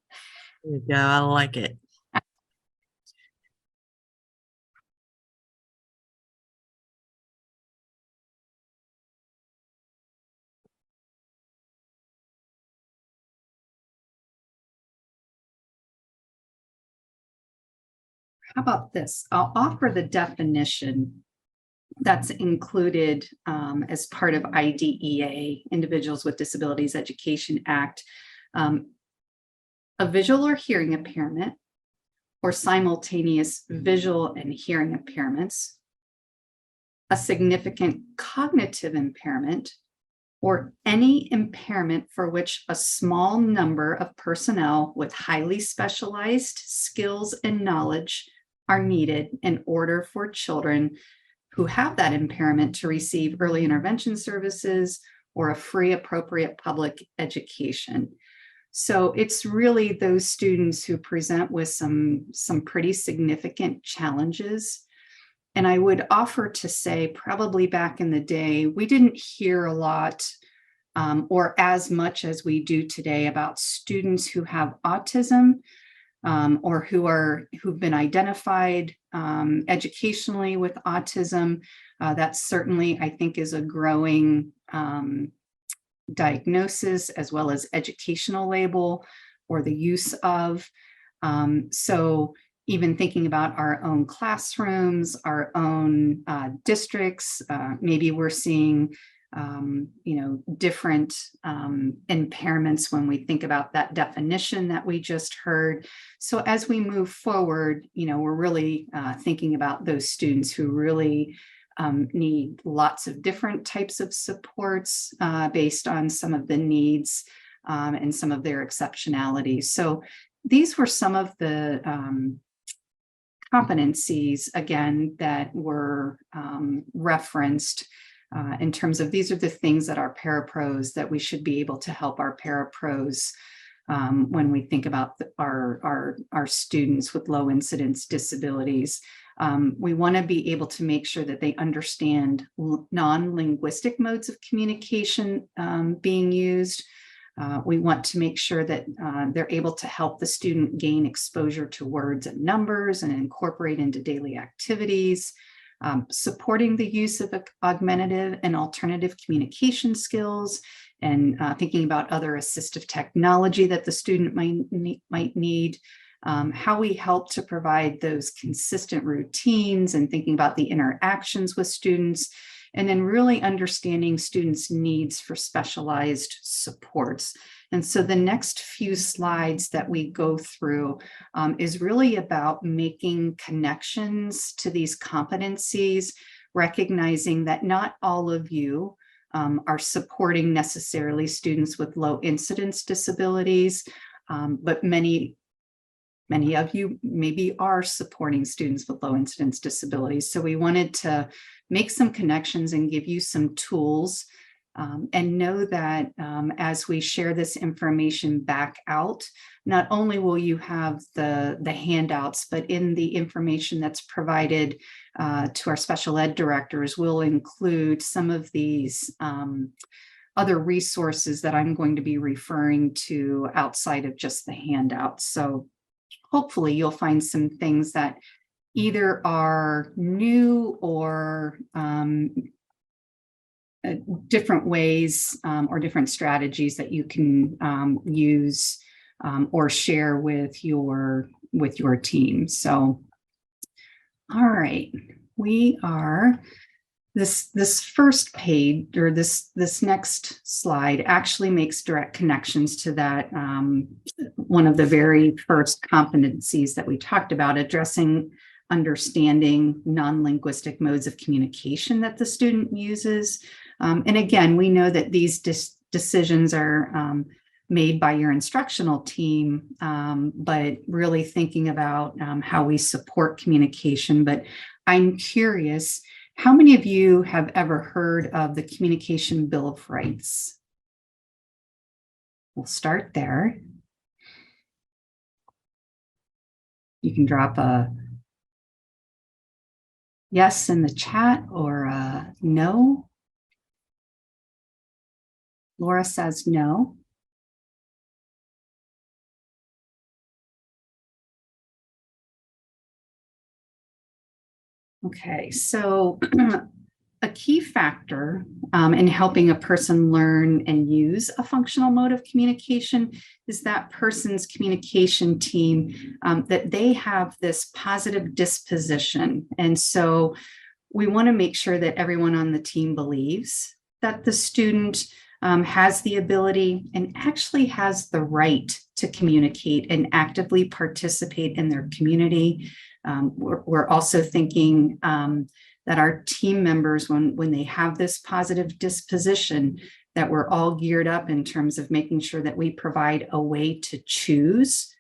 There you go. I like it. How about this? I'll offer the definition that's included as part of IDEA, Individuals with Disabilities Education Act. A visual or hearing impairment or simultaneous visual and hearing impairments, a significant cognitive impairment, or any impairment for which a small number of personnel with highly specialized skills and knowledge are needed in order for children who have that impairment to receive early intervention services or a free appropriate public education. So it's really those students who present with some pretty significant challenges. And I would offer to say, probably back in the day, we didn't hear a lot or as much as we do today about students who have autism or who've been identified educationally with autism. That certainly, I think, is a growing diagnosis as well as educational label or the use of. So even thinking about our own classrooms, our own districts, maybe we're seeing different impairments when we think about that definition that we just heard. So as we move forward, we're really thinking about those students who really need lots of different types of supports based on some of the needs and some of their exceptionalities. So these were some of the competencies, again, that were referenced in terms of these are the things that our parapros that we should be able to help our parapros when we think about our students with low incidence disabilities. We want to be able to make sure that they understand non-linguistic modes of communication being used. We want to make sure that they're able to help the student gain exposure to words and numbers and incorporate into daily activities, supporting the use of augmentative and alternative communication skills, and thinking about other assistive technology that the student might need, how we help to provide those consistent routines and thinking about the interactions with students, and then really understanding students' needs for specialized supports. And so the next few slides that we go through is really about making connections to these competencies, recognizing that not all of you are supporting necessarily students with low incidence disabilities, but many of you maybe are supporting students with low incidence disabilities. So we wanted to make some connections and give you some tools and know that as we share this information back out, not only will you have the handouts, but in the information that's provided to our special ed directors, we'll include some of these other resources that I'm going to be referring to outside of just the handouts. So hopefully you'll find some things that either are new or different ways or different strategies that you can use or share with your team. So, all right, we are this first page or this next slide actually makes direct connections to that one of the very first competencies that we talked about, addressing understanding non-linguistic modes of communication that the student uses. And again, we know that these decisions are made by your instructional team, but really thinking about how we support communication. But I'm curious, how many of you have ever heard of the Communication Bill of Rights? We'll start there. You can drop a yes in the chat or a no. Laura says no. Okay, so a key factor in helping a person learn and use a functional mode of communication is that person's communication team, that they have this positive disposition. And so we want to make sure that everyone on the team believes that the student has the ability and actually has the right to communicate and actively participate in their community. We're also thinking that our team members, when they have this positive disposition, that we're all geared up in terms of making sure that we provide a way to choose,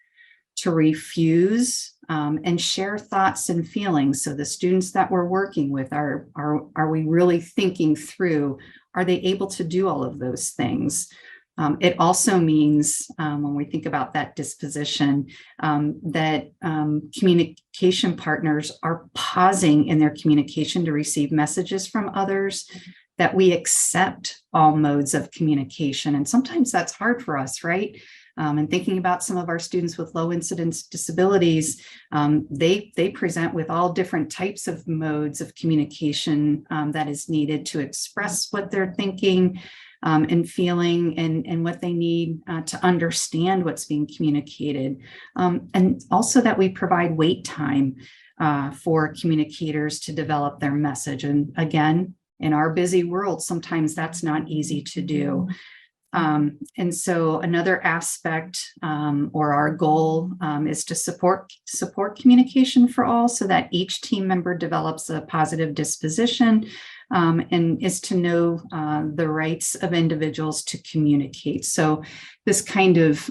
to refuse, and share thoughts and feelings. So the students that we're working with, are we really thinking through, are they able to do all of those things? It also means, when we think about that disposition, that communication partners are pausing in their communication to receive messages from others, that we accept all modes of communication. And sometimes that's hard for us, right? And thinking about some of our students with low incidence disabilities, they present with all different types of modes of communication that is needed to express what they're thinking and feeling, and what they need to understand what's being communicated. And also that we provide wait time for communicators to develop their message. And again, in our busy world, sometimes that's not easy to do. And so another aspect, or our goal, is to support communication for all, so that each team member develops a positive disposition, and is to know the rights of individuals to communicate. So this kind of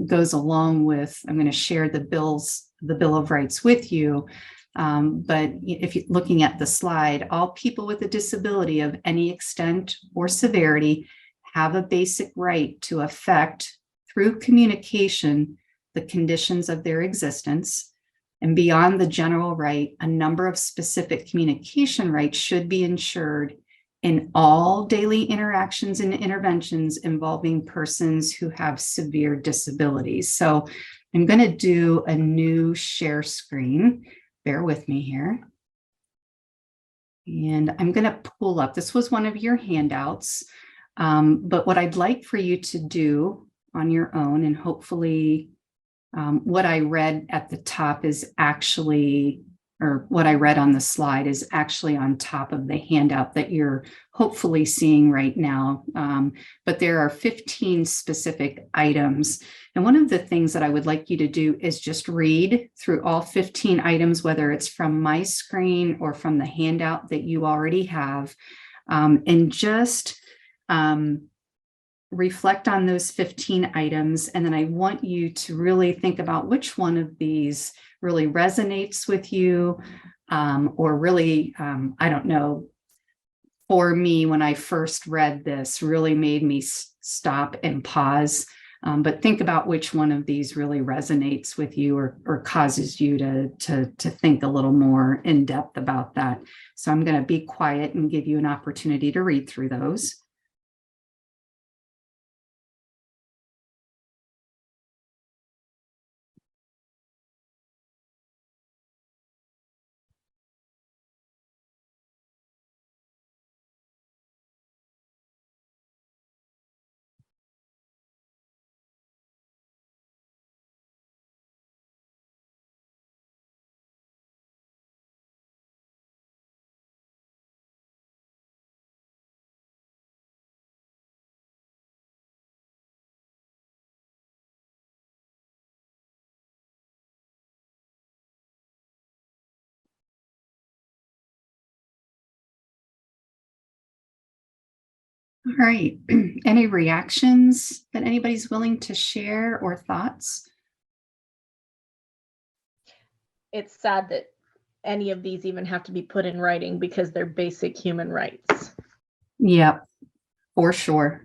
goes along with, I'm going to share the Bill of Rights with you. But if you're looking at the slide, all people with a disability of any extent or severity have a basic right to affect, through communication, the conditions of their existence. And beyond the general right, a number of specific communication rights should be ensured in all daily interactions and interventions involving persons who have severe disabilities. So I'm going to do a new share screen. Bear with me here. And I'm going to pull up, this was one of your handouts. But what I'd like for you to do on your own, and hopefully what I read at the top is actually, or what I read on the slide is actually on top of the handout that you're hopefully seeing right now. But there are 15 specific items. And one of the things that I would like you to do is just read through all 15 items, whether it's from my screen or from the handout that you already have, and just reflect on those 15 items. And then I want you to really think about which one of these really resonates with you, or really, I don't know, for me, when I first read this, really made me stop and pause. But think about which one of these really resonates with you, or causes you to think a little more in depth about that. So I'm going to be quiet and give you an opportunity to read through those. All right. Any reactions that anybody's willing to share, or thoughts? It's sad that any of these even have to be put in writing, because they're basic human rights. Yep, for sure.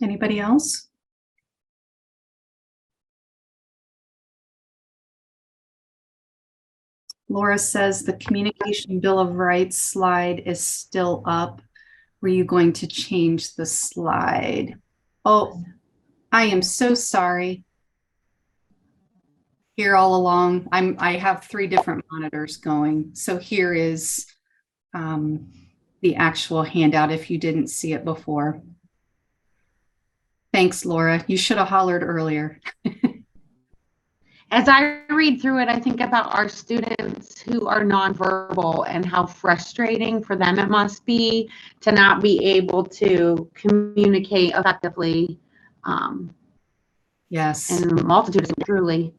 Anybody else? Laura says the Communication Bill of Rights slide is still up. Were you going to change the slide? Oh, I am so sorry. Here all along, I have 3 different monitors going. So here is the actual handout if you didn't see it before. Thanks, Laura. You should have hollered earlier. As I read through it, I think about our students who are nonverbal and how frustrating for them it must be to not be able to communicate effectively. Yes. And a multitude of truly.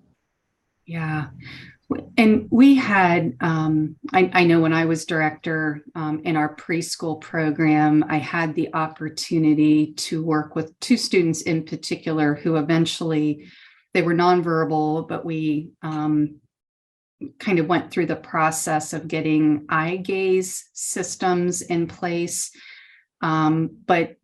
Yeah. And we had, I know when I was director in our preschool program, I had the opportunity to work with 2 students in particular who eventually, they were nonverbal, but we kind of went through the process of getting eye gaze systems in place. But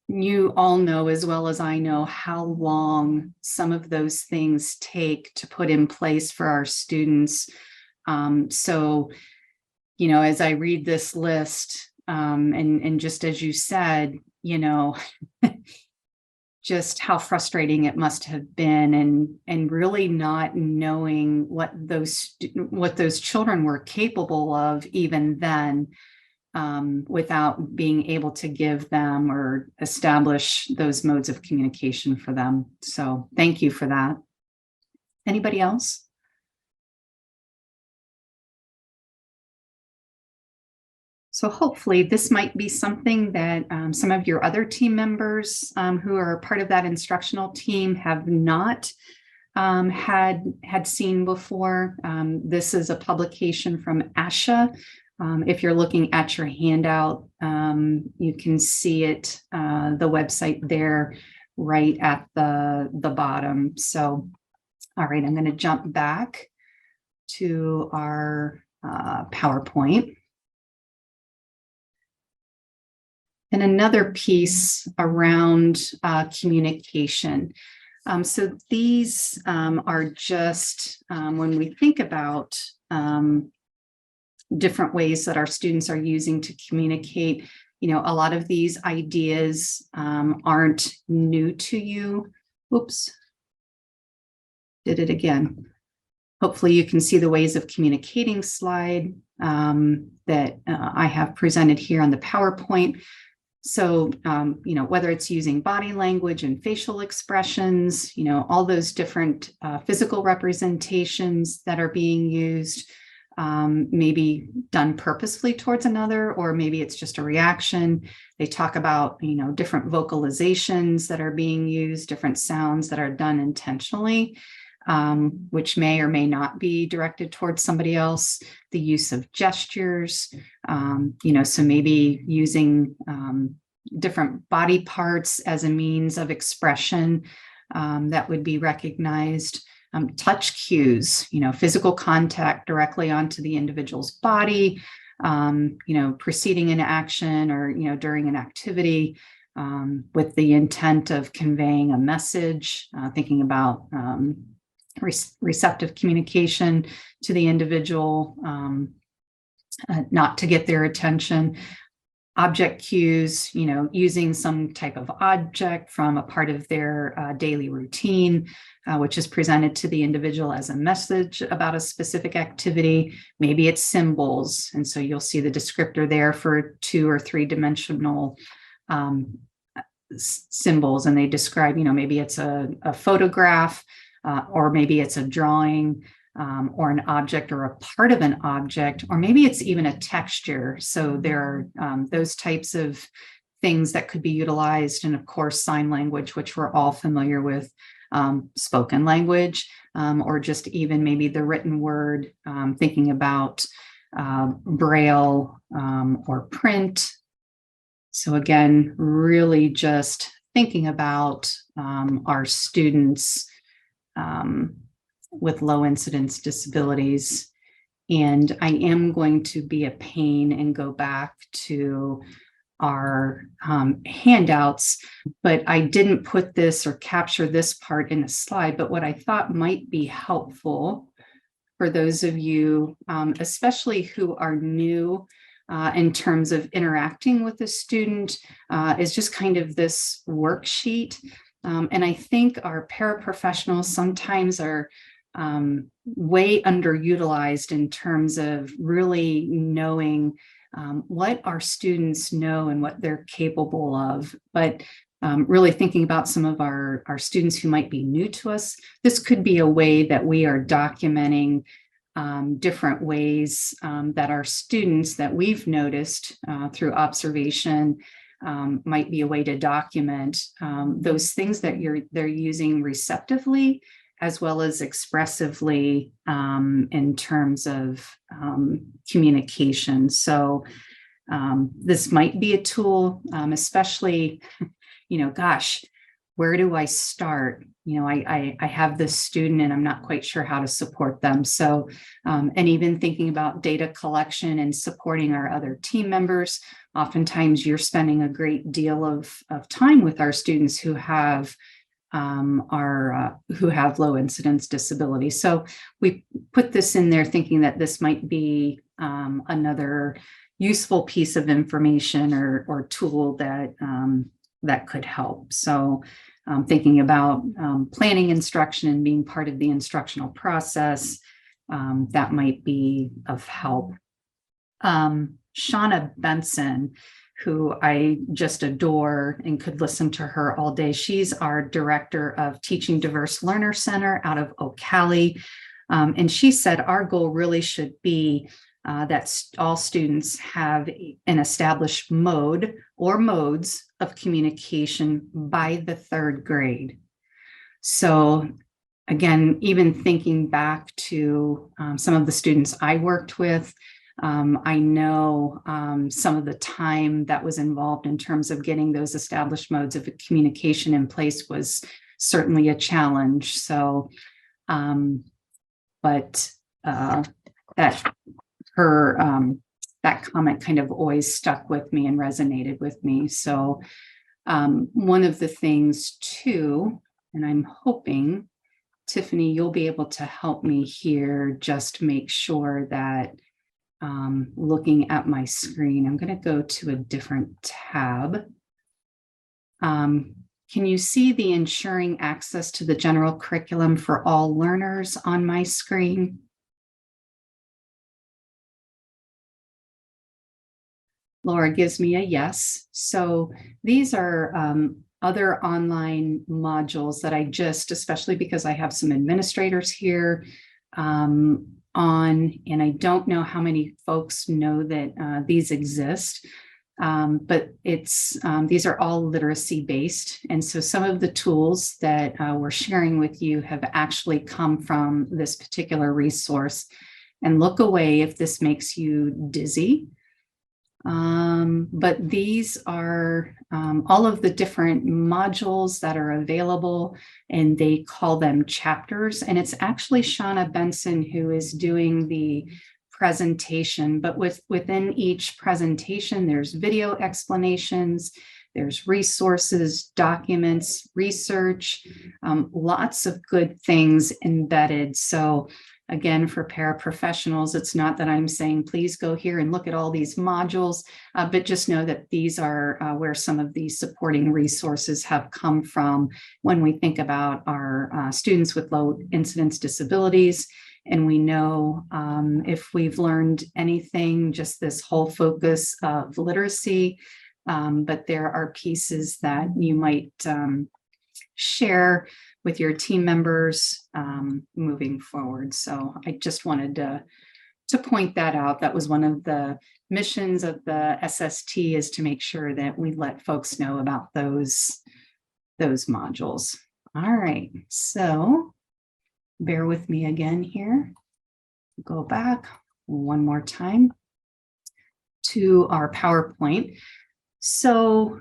you all know as well as I know how long some of those things take to put in place for our students. So, you know, as I read this list, and just as you said, you know, just how frustrating it must have been, and really not knowing what those children were capable of even then. Without being able to give them or establish those modes of communication for them. So thank you for that. Anybody else? So hopefully this might be something that some of your other team members who are part of that instructional team have not had seen before. This is a publication from ASHA. If you're looking at your handout, you can see it, the website there right at the bottom. So, all right, I'm going to jump back to our PowerPoint. And another piece around communication. So these are just when we think about different ways that our students are using to communicate, you know, a lot of these ideas aren't new to you. Oops, did it again. Hopefully you can see the ways of communicating slide that I have presented here on the PowerPoint. So, you know, whether it's using body language and facial expressions, you know, all those different physical representations that are being used, maybe done purposefully towards another, or maybe it's just a reaction. They talk about, you know, different vocalizations that are being used, different sounds that are done intentionally, which may or may not be directed towards somebody else. The use of gestures, you know, so maybe using different body parts as a means of expression that would be recognized. Touch cues, you know, physical contact directly onto the individual's body, you know, preceding an action or, you know, during an activity with the intent of conveying a message, thinking about receptive communication to the individual, not to get their attention. Object cues, you know, using some type of object from a part of their daily routine, which is presented to the individual as a message about a specific activity. Maybe it's symbols. And so you'll see the descriptor there for 2 or 3 dimensional symbols. And they describe, you know, maybe it's a photograph, or maybe it's a drawing, or an object or a part of an object, or maybe it's even a texture. So there are those types of things that could be utilized. And of course, sign language, which we're all familiar with, spoken language, or just even maybe the written word, thinking about Braille or print. So again, really just thinking about our students with low incidence disabilities. And I am going to be a pain and go back to our handouts, but I didn't put this or capture this part in a slide. But what I thought might be helpful for those of you, especially who are new in terms of interacting with the student, is just kind of this worksheet. And I think our paraprofessionals sometimes are way underutilized in terms of really knowing what our students know and what they're capable of. But really thinking about some of our students who might be new to us, this could be a way that we are documenting different ways that our students that we've noticed through observation might be a way to document those things that they're using receptively as well as expressively in terms of communication. So this might be a tool, especially, gosh, where do I start? I have this student and I'm not quite sure how to support them. So, and even thinking about data collection and supporting our other team members, oftentimes you're spending a great deal of time with our students who have low incidence disability. So we put this in there thinking that this might be another useful piece of information or tool that could help. So thinking about planning instruction and being part of the instructional process, that might be of help. Shauna Benson, who I just adore and could listen to her all day. She's our director of Teaching Diverse Learner Center out of Ocala. And she said our goal really should be that all students have an established mode or modes of communication by the 3rd grade. So again, even thinking back to some of the students I worked with, I know some of the time that was involved in terms of getting those established modes of communication in place was certainly a challenge. So, but that comment kind of always stuck with me and resonated with me. So one of the things too, and I'm hoping, Tiffany, you'll be able to help me here, just make sure that looking at my screen, I'm going to go to a different tab. Can you see the ensuring access to the general curriculum for all learners on my screen? Laura gives me a yes. So these are other online modules that I just, especially because I have some administrators here on, and I don't know how many folks know that these exist, but these are all literacy based. And so some of the tools that we're sharing with you have actually come from this particular resource. And look away if this makes you dizzy. But these are all of the different modules that are available, and they call them chapters. And it's actually Shauna Benson who is doing the presentation, but within each presentation, there's video explanations, there's resources, documents, research, lots of good things embedded. So again, for paraprofessionals, it's not that I'm saying, please go here and look at all these modules, but just know that these are where some of these supporting resources have come from when we think about our students with low incidence disabilities. And we know if we've learned anything, just this whole focus of literacy, but there are pieces that you might share with your team members moving forward. So I just wanted to point that out. That was one of the missions of the SST, is to make sure that we let folks know about those modules. All right, so bear with me again here. Go back one more time to our PowerPoint. So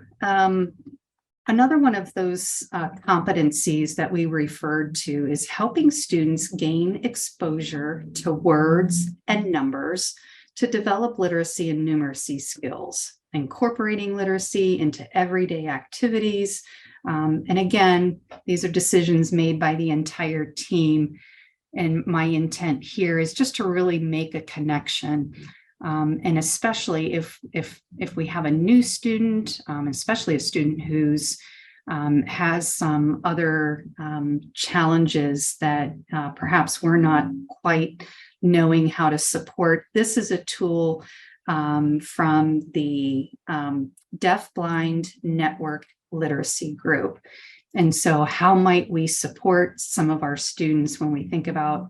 another one of those competencies that we referred to is helping students gain exposure to words and numbers to develop literacy and numeracy skills, incorporating literacy into everyday activities. And again, these are decisions made by the entire team. And my intent here is just to really make a connection. And especially if we have a new student, especially a student who's has some other challenges that perhaps we're not quite knowing how to support. This is a tool from the Deaf-Blind Network Literacy Group. And so how might we support some of our students when we think about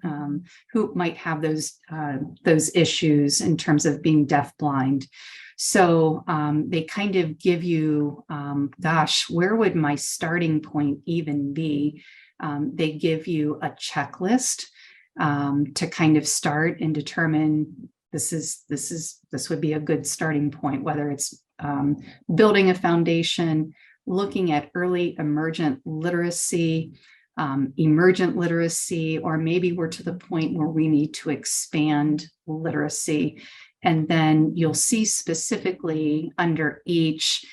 who might have those issues in terms of being deaf-blind? So they kind of give you, gosh, where would my starting point even be? They give you a checklist to kind of start and determine this would be a good starting point, whether it's building a foundation, looking at early emergent literacy, emergent literacy, or maybe we're to the point where we need to expand literacy. And then you'll see specifically under each,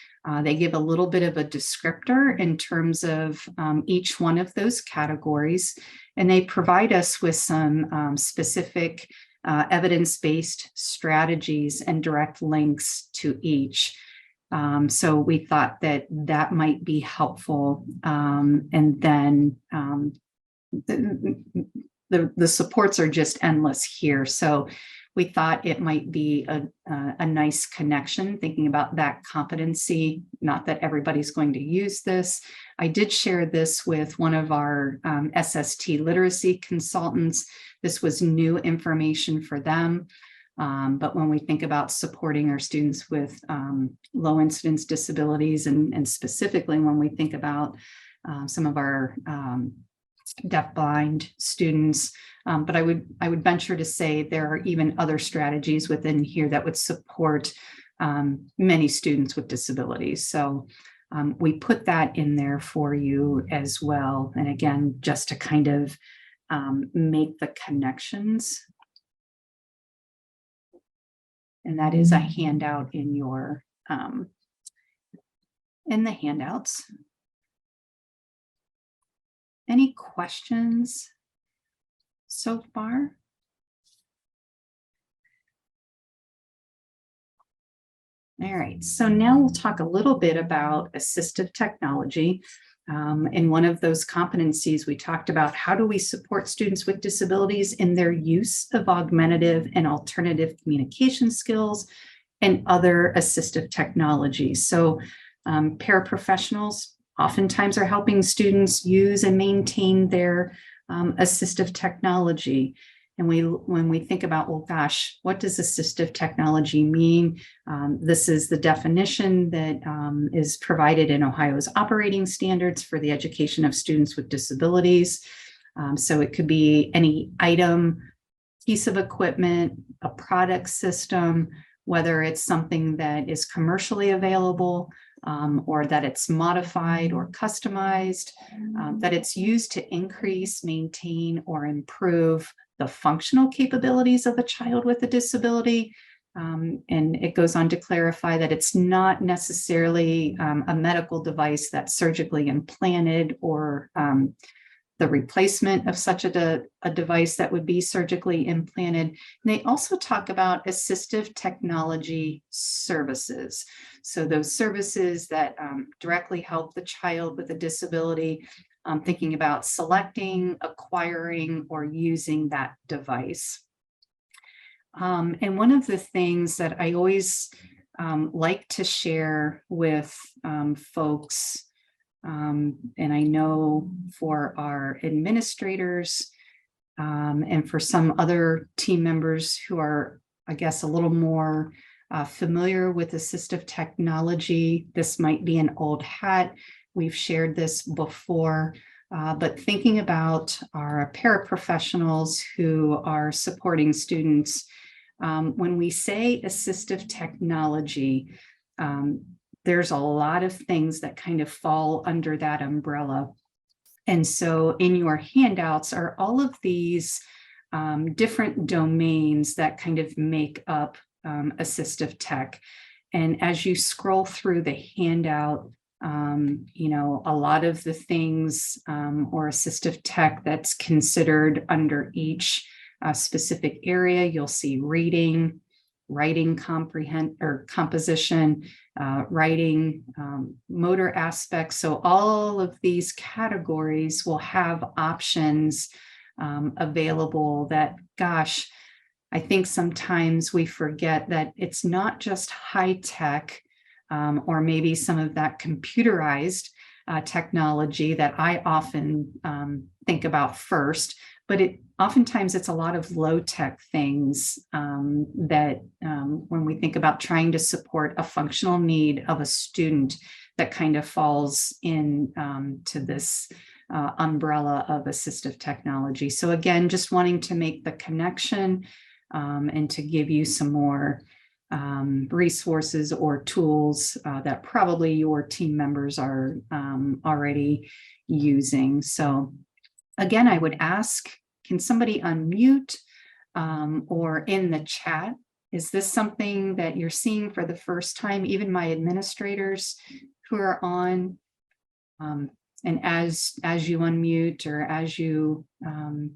they give a little bit of a descriptor in terms of each one of those categories. And they provide us with some specific evidence-based strategies and direct links to each. So we thought that that might be helpful. And then the supports are just endless here. So we thought it might be a nice connection, thinking about that competency, not that everybody's going to use this. I did share this with one of our SST literacy consultants. This was new information for them. But when we think about supporting our students with low incidence disabilities, and specifically when we think about some of our deafblind students, but I would venture to say there are even other strategies within here that would support many students with disabilities. So we put that in there for you as well. And again, just to kind of make the connections. And that is a handout in your in the handouts. Any questions so far? All right, so now we'll talk a little bit about assistive technology. In one of those competencies, we talked about how do we support students with disabilities in their use of augmentative and alternative communication skills and other assistive technologies. So paraprofessionals oftentimes are helping students use and maintain their assistive technology. And when we think about, well, gosh, what does assistive technology mean? This is the definition that is provided in Ohio's operating standards for the education of students with disabilities. So it could be any item, piece of equipment, a product system, whether it's something that is commercially available, or that it's modified or customized, that it's used to increase, maintain, or improve the functional capabilities of a child with a disability. And it goes on to clarify that it's not necessarily a medical device that's surgically implanted or the replacement of such a device that would be surgically implanted. And they also talk about assistive technology services. So those services that directly help the child with a disability, thinking about selecting, acquiring, or using that device. And one of the things that I always like to share with folks, and I know for our administrators and for some other team members who are, I guess, a little more familiar with assistive technology, this might be an old hat. We've shared this before, but thinking about our paraprofessionals who are supporting students, when we say assistive technology, there's a lot of things that kind of fall under that umbrella. And so in your handouts are all of these different domains that kind of make up assistive tech. And as you scroll through the handout, you know, a lot of the things or assistive tech that's considered under each specific area, you'll see reading, writing composition, writing, motor aspects. So all of these categories will have options available that, gosh, I think sometimes we forget that it's not just high tech or maybe some of that computerized technology that I often think about first, but oftentimes it's a lot of low tech things that when we think about trying to support a functional need of a student that kind of falls in to this umbrella of assistive technology. So again, just wanting to make the connection and to give you some more resources or tools that probably your team members are already using. So again, I would ask, can somebody unmute or in the chat? Is this something that you're seeing for the first time? Even my administrators who are on, and as you unmute or as you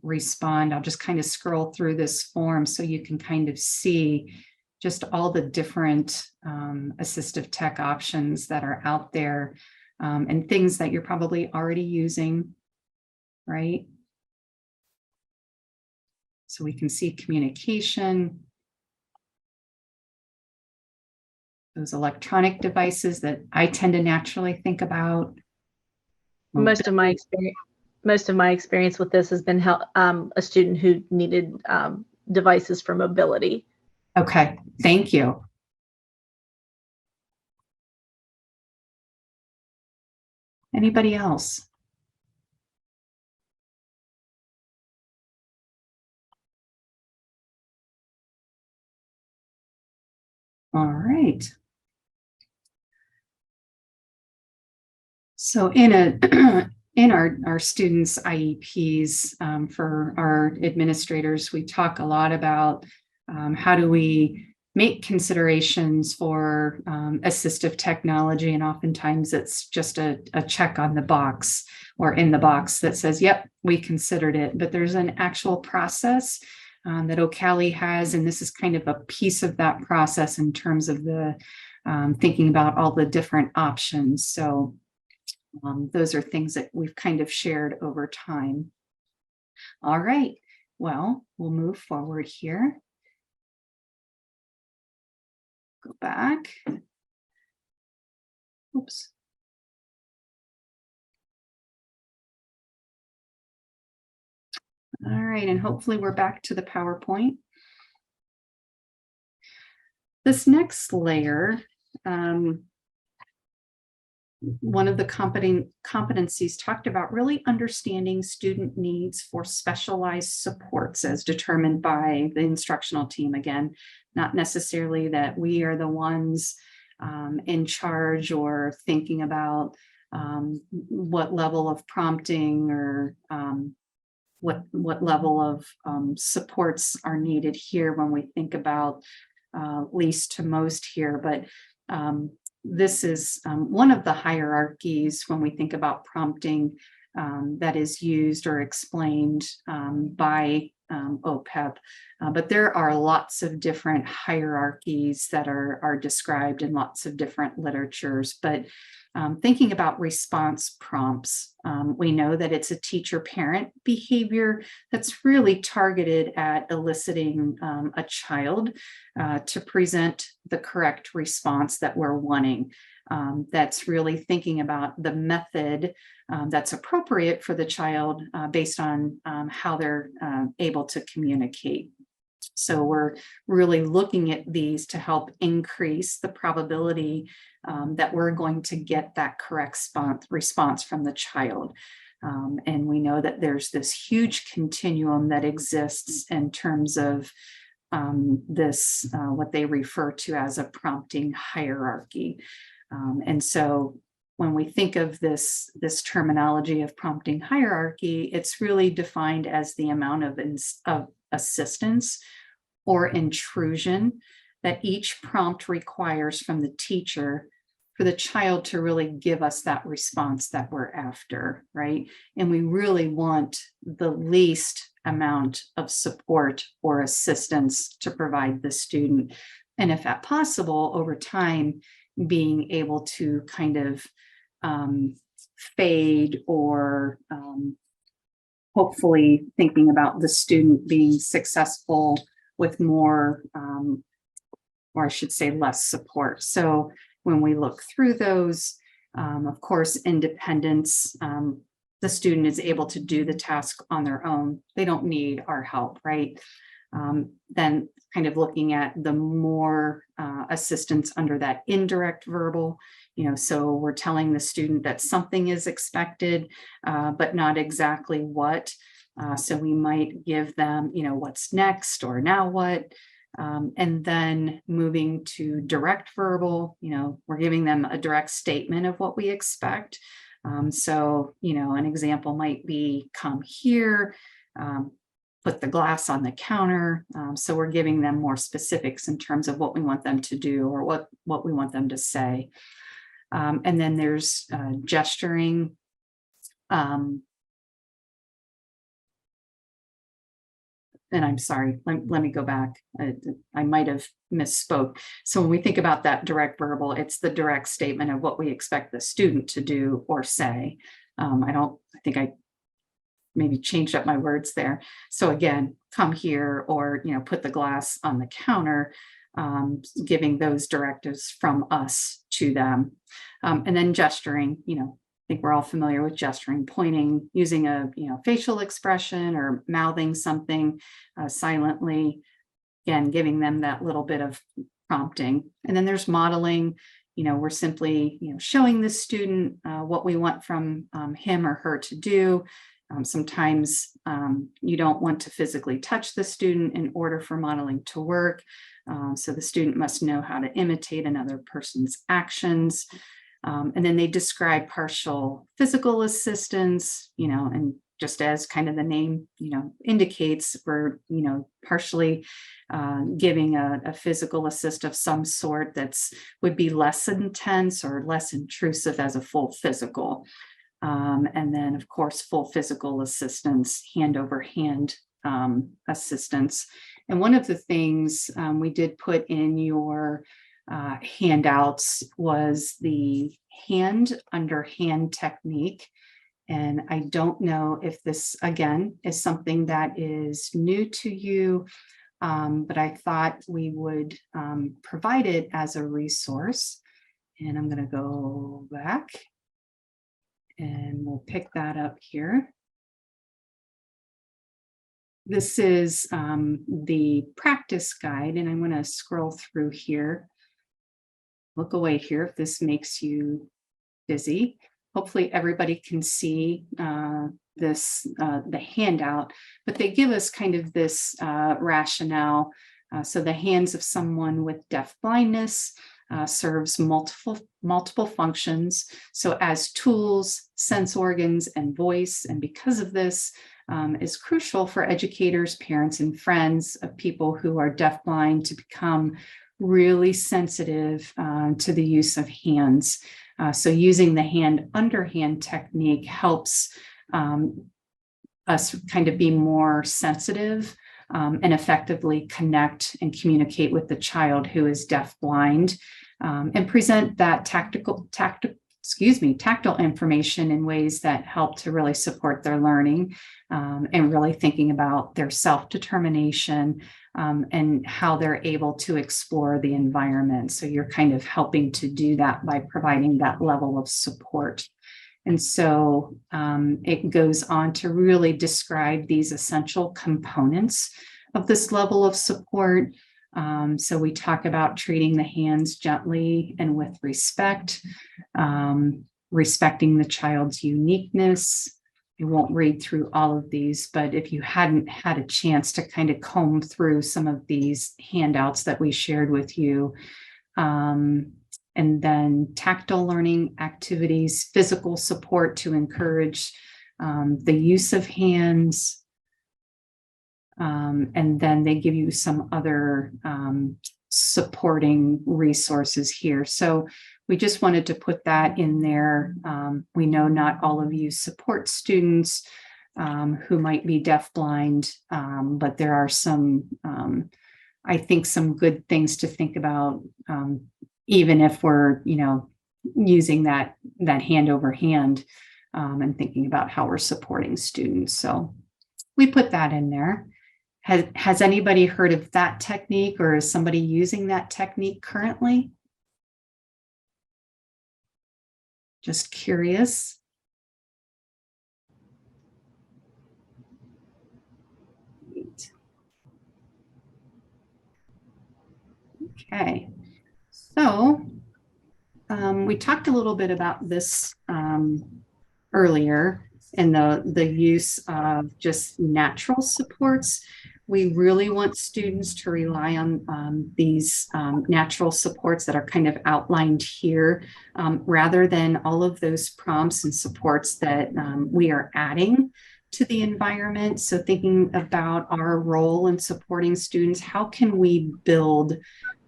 respond, I'll just kind of scroll through this form so you can kind of see just all the different assistive tech options that are out there and things that you're probably already using, right? So we can see communication, those electronic devices that I tend to naturally think about. Most of my experience with this has been a student who needed devices for mobility. Okay, thank you. Anybody else? All right. So in our students' IEPs for our administrators, we talk a lot about how do we make considerations for assistive technology, and oftentimes it's just a check on the box or in the box that says, yep, we considered it, but there's an actual process that Ocali has, and this is kind of a piece of that process in terms of the thinking about all the different options. So those are things that we've kind of shared over time. All right, well, we'll move forward here. Go back. Oops. All right, and hopefully we're back to the PowerPoint. This next layer, one of the competencies talked about really understanding student needs for specialized supports as determined by the instructional team. Again, not necessarily that we are the ones in charge or thinking about what level of prompting or what level of supports are needed here when we think about least to most here, but this is one of the hierarchies when we think about prompting that is used or explained by OPEP. But there are lots of different hierarchies that are described in lots of different literatures. But thinking about response prompts, we know that it's a teacher-parent behavior that's really targeted at eliciting a child to present the correct response that we're wanting. That's really thinking about the method that's appropriate for the child based on how they're able to communicate. So we're really looking at these to help increase the probability that we're going to get that correct response from the child. And we know that there's this huge continuum that exists in terms of this, what they refer to as a prompting hierarchy. And so when we think of this terminology of prompting hierarchy, it's really defined as the amount of assistance or intrusion that each prompt requires from the teacher for the child to really give us that response that we're after, right? And we really want the least amount of support or assistance to provide the student. And if at possible, over time, being able to kind of fade or hopefully thinking about the student being successful with more, or I should say less support. So when we look through those, of course, independence, the student is able to do the task on their own. They don't need our help, right? Then kind of looking at the more assistance under that indirect verbal, So we're telling the student that something is expected, but not exactly what. So we might give them, what's next or now what. And then moving to direct verbal, we're giving them a direct statement of what we expect. So, an example might be come here, put the glass on the counter. So we're giving them more specifics in terms of what we want them to do or what we want them to say. And then there's gesturing. And I'm sorry, let me go back. I might have misspoke. So when we think about that direct verbal, it's the direct statement of what we expect the student to do or say. I think I maybe changed up my words there. So again, come here or, put the glass on the counter, giving those directives from us to them. And then gesturing, I think we're all familiar with gesturing, pointing, using a facial expression or mouthing something silently, again, giving them that little bit of prompting. And then there's modeling. We're simply showing the student what we want from him or her to do. Sometimes you don't want to physically touch the student in order for modeling to work. So the student must know how to imitate another person's actions. And then they describe partial physical assistance, and just as kind of the name, indicates, we're, partially giving a physical assist of some sort would be less intense or less intrusive as a full physical. And then, of course, full physical assistance, hand over hand assistance. And one of the things we did put in your handouts was the hand under hand technique. And I don't know if this, again, is something that is new to you, but I thought we would provide it as a resource. And I'm going to go back and we'll pick that up here. This is the practice guide, and I'm going to scroll through here. Look away here if this makes you busy. Hopefully everybody can see the handout, but they give us kind of this rationale. So the hands of someone with deaf blindness serves multiple functions. So as tools, sense organs, and voice, and because of this, is crucial for educators, parents, and friends of people who are deafblind to become really sensitive to the use of hands. So using the hand underhand technique helps us kind of be more sensitive and effectively connect and communicate with the child who is deafblind, and present that tactile information in ways that help to really support their learning, and really thinking about their self-determination and how they're able to explore the environment. So you're kind of helping to do that by providing that level of support. And so it goes on to really describe these essential components of this level of support. So we talk about treating the hands gently and with respect, respecting the child's uniqueness. I won't read through all of these, but if you hadn't had a chance to kind of comb through some of these handouts that we shared with you, and then tactile learning activities, physical support to encourage the use of hands, and then they give you some other supporting resources here. So we just wanted to put that in there. We know not all of you support students who might be deafblind, but there are some, I think, some good things to think about, even if we're, using that hand over hand and thinking about how we're supporting students. So we put that in there. Has anybody heard of that technique, or is somebody using that technique currently? Just curious. Okay, so we talked a little bit about this earlier in the use of just natural supports. We really want students to rely on these natural supports that are kind of outlined here, rather than all of those prompts and supports that we are adding to the environment. So thinking about our role in supporting students, how can we build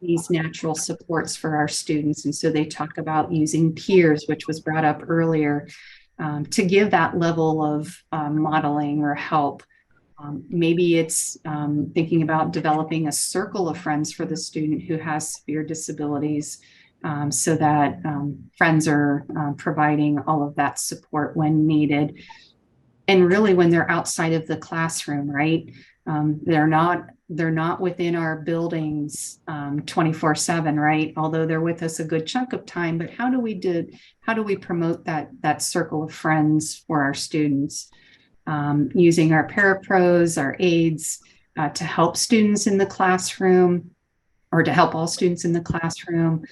these natural supports for our students? And so they talk about using peers, which was brought up earlier, to give that level of modeling or help. Maybe it's thinking about developing a circle of friends for the student who has severe disabilities, so that friends are providing all of that support when needed. And really when they're outside of the classroom, right? They're not within our buildings 24/7, right? Although they're with us a good chunk of time, but how do we promote that circle of friends for our students? Using our parapros, our aides, to help students in the classroom, or to help all students in the classroom,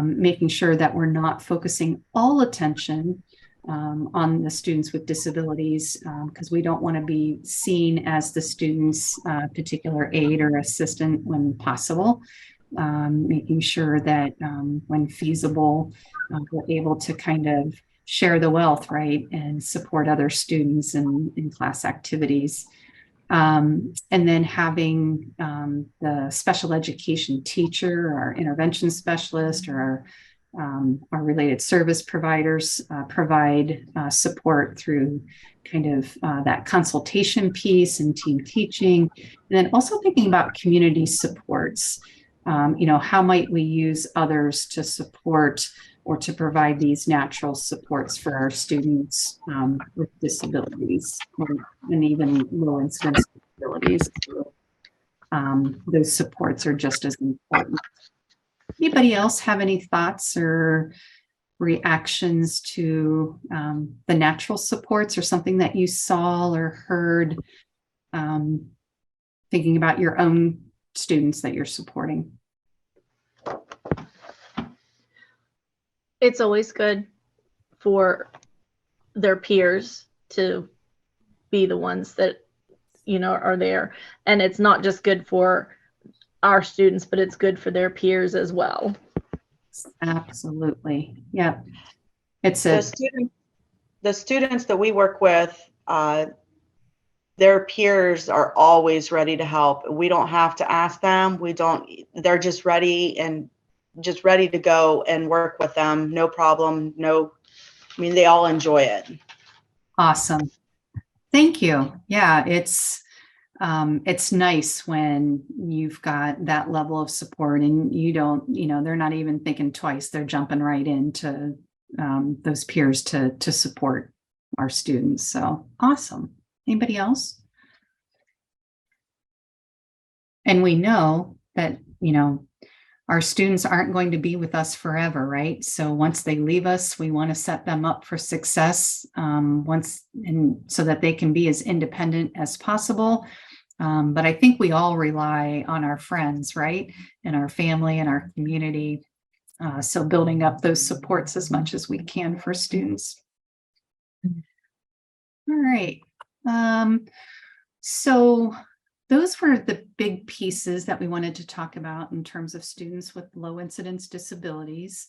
making sure that we're not focusing all attention on the students with disabilities, because we don't want to be seen as the student's particular aide or assistant when possible. Making sure that when feasible, we're able to kind of share the wealth, right, and support other students in class activities. And then having the special education teacher, our intervention specialist, or our related service providers provide support through kind of that consultation piece and team teaching. And then also thinking about community supports. How might we use others to support or to provide these natural supports for our students with disabilities, and even low incidence disabilities. Those supports are just as important. Anybody else have any thoughts or reactions to the natural supports, or something that you saw or heard, thinking about your own students that you're supporting? It's always good for their peers to be the ones that, are there. And it's not just good for our students, but it's good for their peers as well. Absolutely. Yeah. It's the students that we work with, their peers are always ready to help. We don't have to ask them. They're just ready to go and work with them. No problem. They all enjoy it. Awesome. Thank you. Yeah, it's nice when you've got that level of support and they're not even thinking twice. They're jumping right into those peers to support our students. So awesome. Anybody else? And we know that, our students aren't going to be with us forever, right? So once they leave us, we want to set them up for success so that they can be as independent as possible. But I think we all rely on our friends, right? And our family and our community. So building up those supports as much as we can for students. All right. So those were the big pieces that we wanted to talk about in terms of students with low incidence disabilities.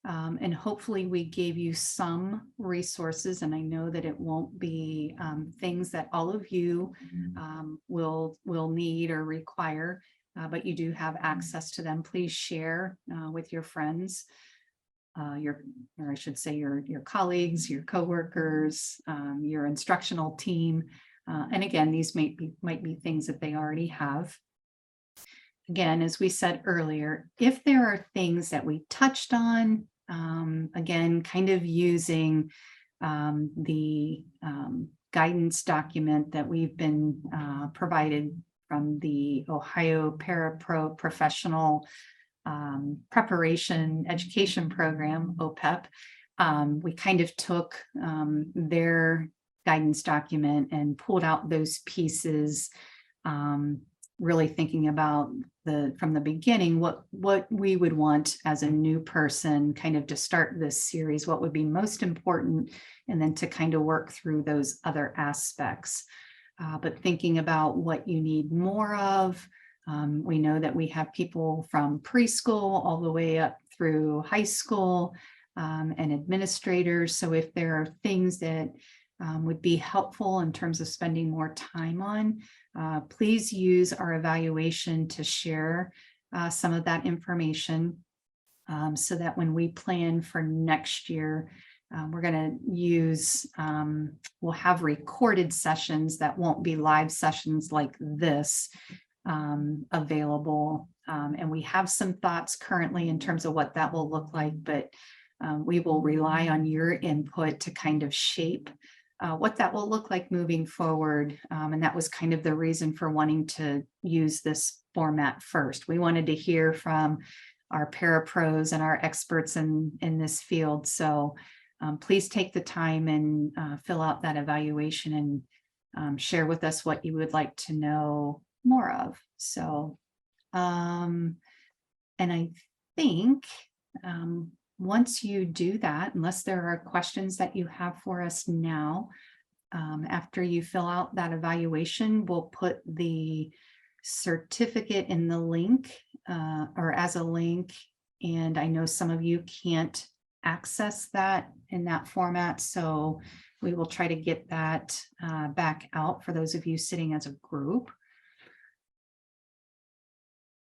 And hopefully we gave you some resources, and I know that it won't be things that all of you will need or require, but you do have access to them. Please share with your friends, your colleagues, your coworkers, your instructional team. And again, these might be things that they already have. Again, as we said earlier, if there are things that we touched on, again, kind of using the guidance document that we've been provided from the Ohio Paraprofessional Preparation Education Program, OPEP, we kind of took their guidance document and pulled out those pieces really thinking about from the beginning, what we would want as a new person kind of to start this series, what would be most important, and then to kind of work through those other aspects. But thinking about what you need more of. We know that we have people from preschool all the way up through high school, and administrators. So if there are things that would be helpful in terms of spending more time on, please use our evaluation to share some of that information, so that when we plan for next year, we're going to use, we'll have recorded sessions that won't be live sessions like this available. And we have some thoughts currently in terms of what that will look like, but we will rely on your input to kind of shape what that will look like moving forward. And that was kind of the reason for wanting to use this format first. We wanted to hear from our parapros and our experts in this field. So please take the time and fill out that evaluation and share with us what you would like to know more of. So, and I think once you do that, unless there are questions that you have for us now, after you fill out that evaluation, we'll put the certificate in the link or as a link. And I know some of you can't access that in that format, so we will try to get that back out for those of you sitting as a group.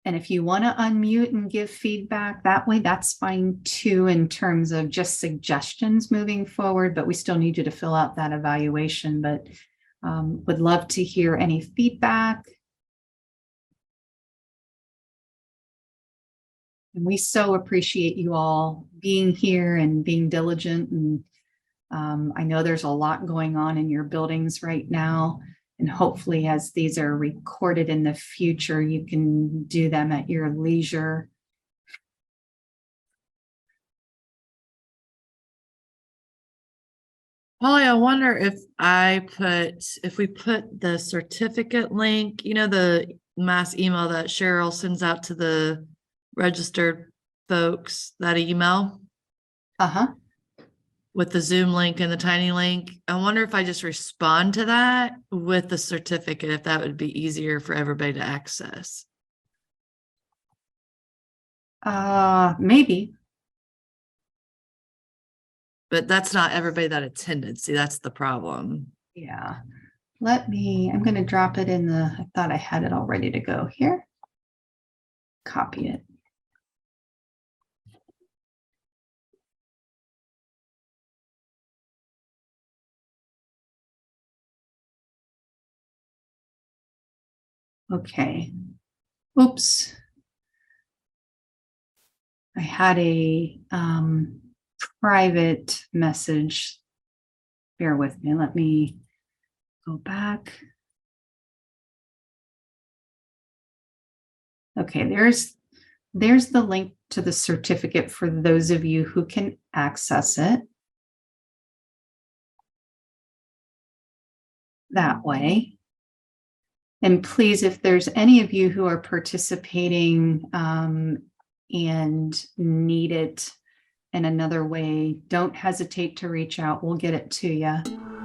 And if you want to unmute and give feedback that way, that's fine too, in terms of just suggestions moving forward, but we still need you to fill out that evaluation. But would love to hear any feedback. And we so appreciate you all being here and being diligent. And I know there's a lot going on in your buildings right now. And hopefully, as these are recorded in the future, you can do them at your leisure. Holly, I wonder if we put the certificate link, the mass email that Cheryl sends out to the registered folks, that email with the Zoom link and the tiny link. I wonder if I just respond to that with the certificate, if that would be easier for everybody to access. Maybe. But that's not everybody that attended. See, that's the problem. Yeah. I'm going to drop it in I thought I had it all ready to go here. Copy it. Okay. Oops. I had a private message. Bear with me. Let me go back. Okay, there's the link to the certificate for those of you who can access it that way. And please, if there's any of you who are participating and need it in another way, don't hesitate to reach out. We'll get it to you.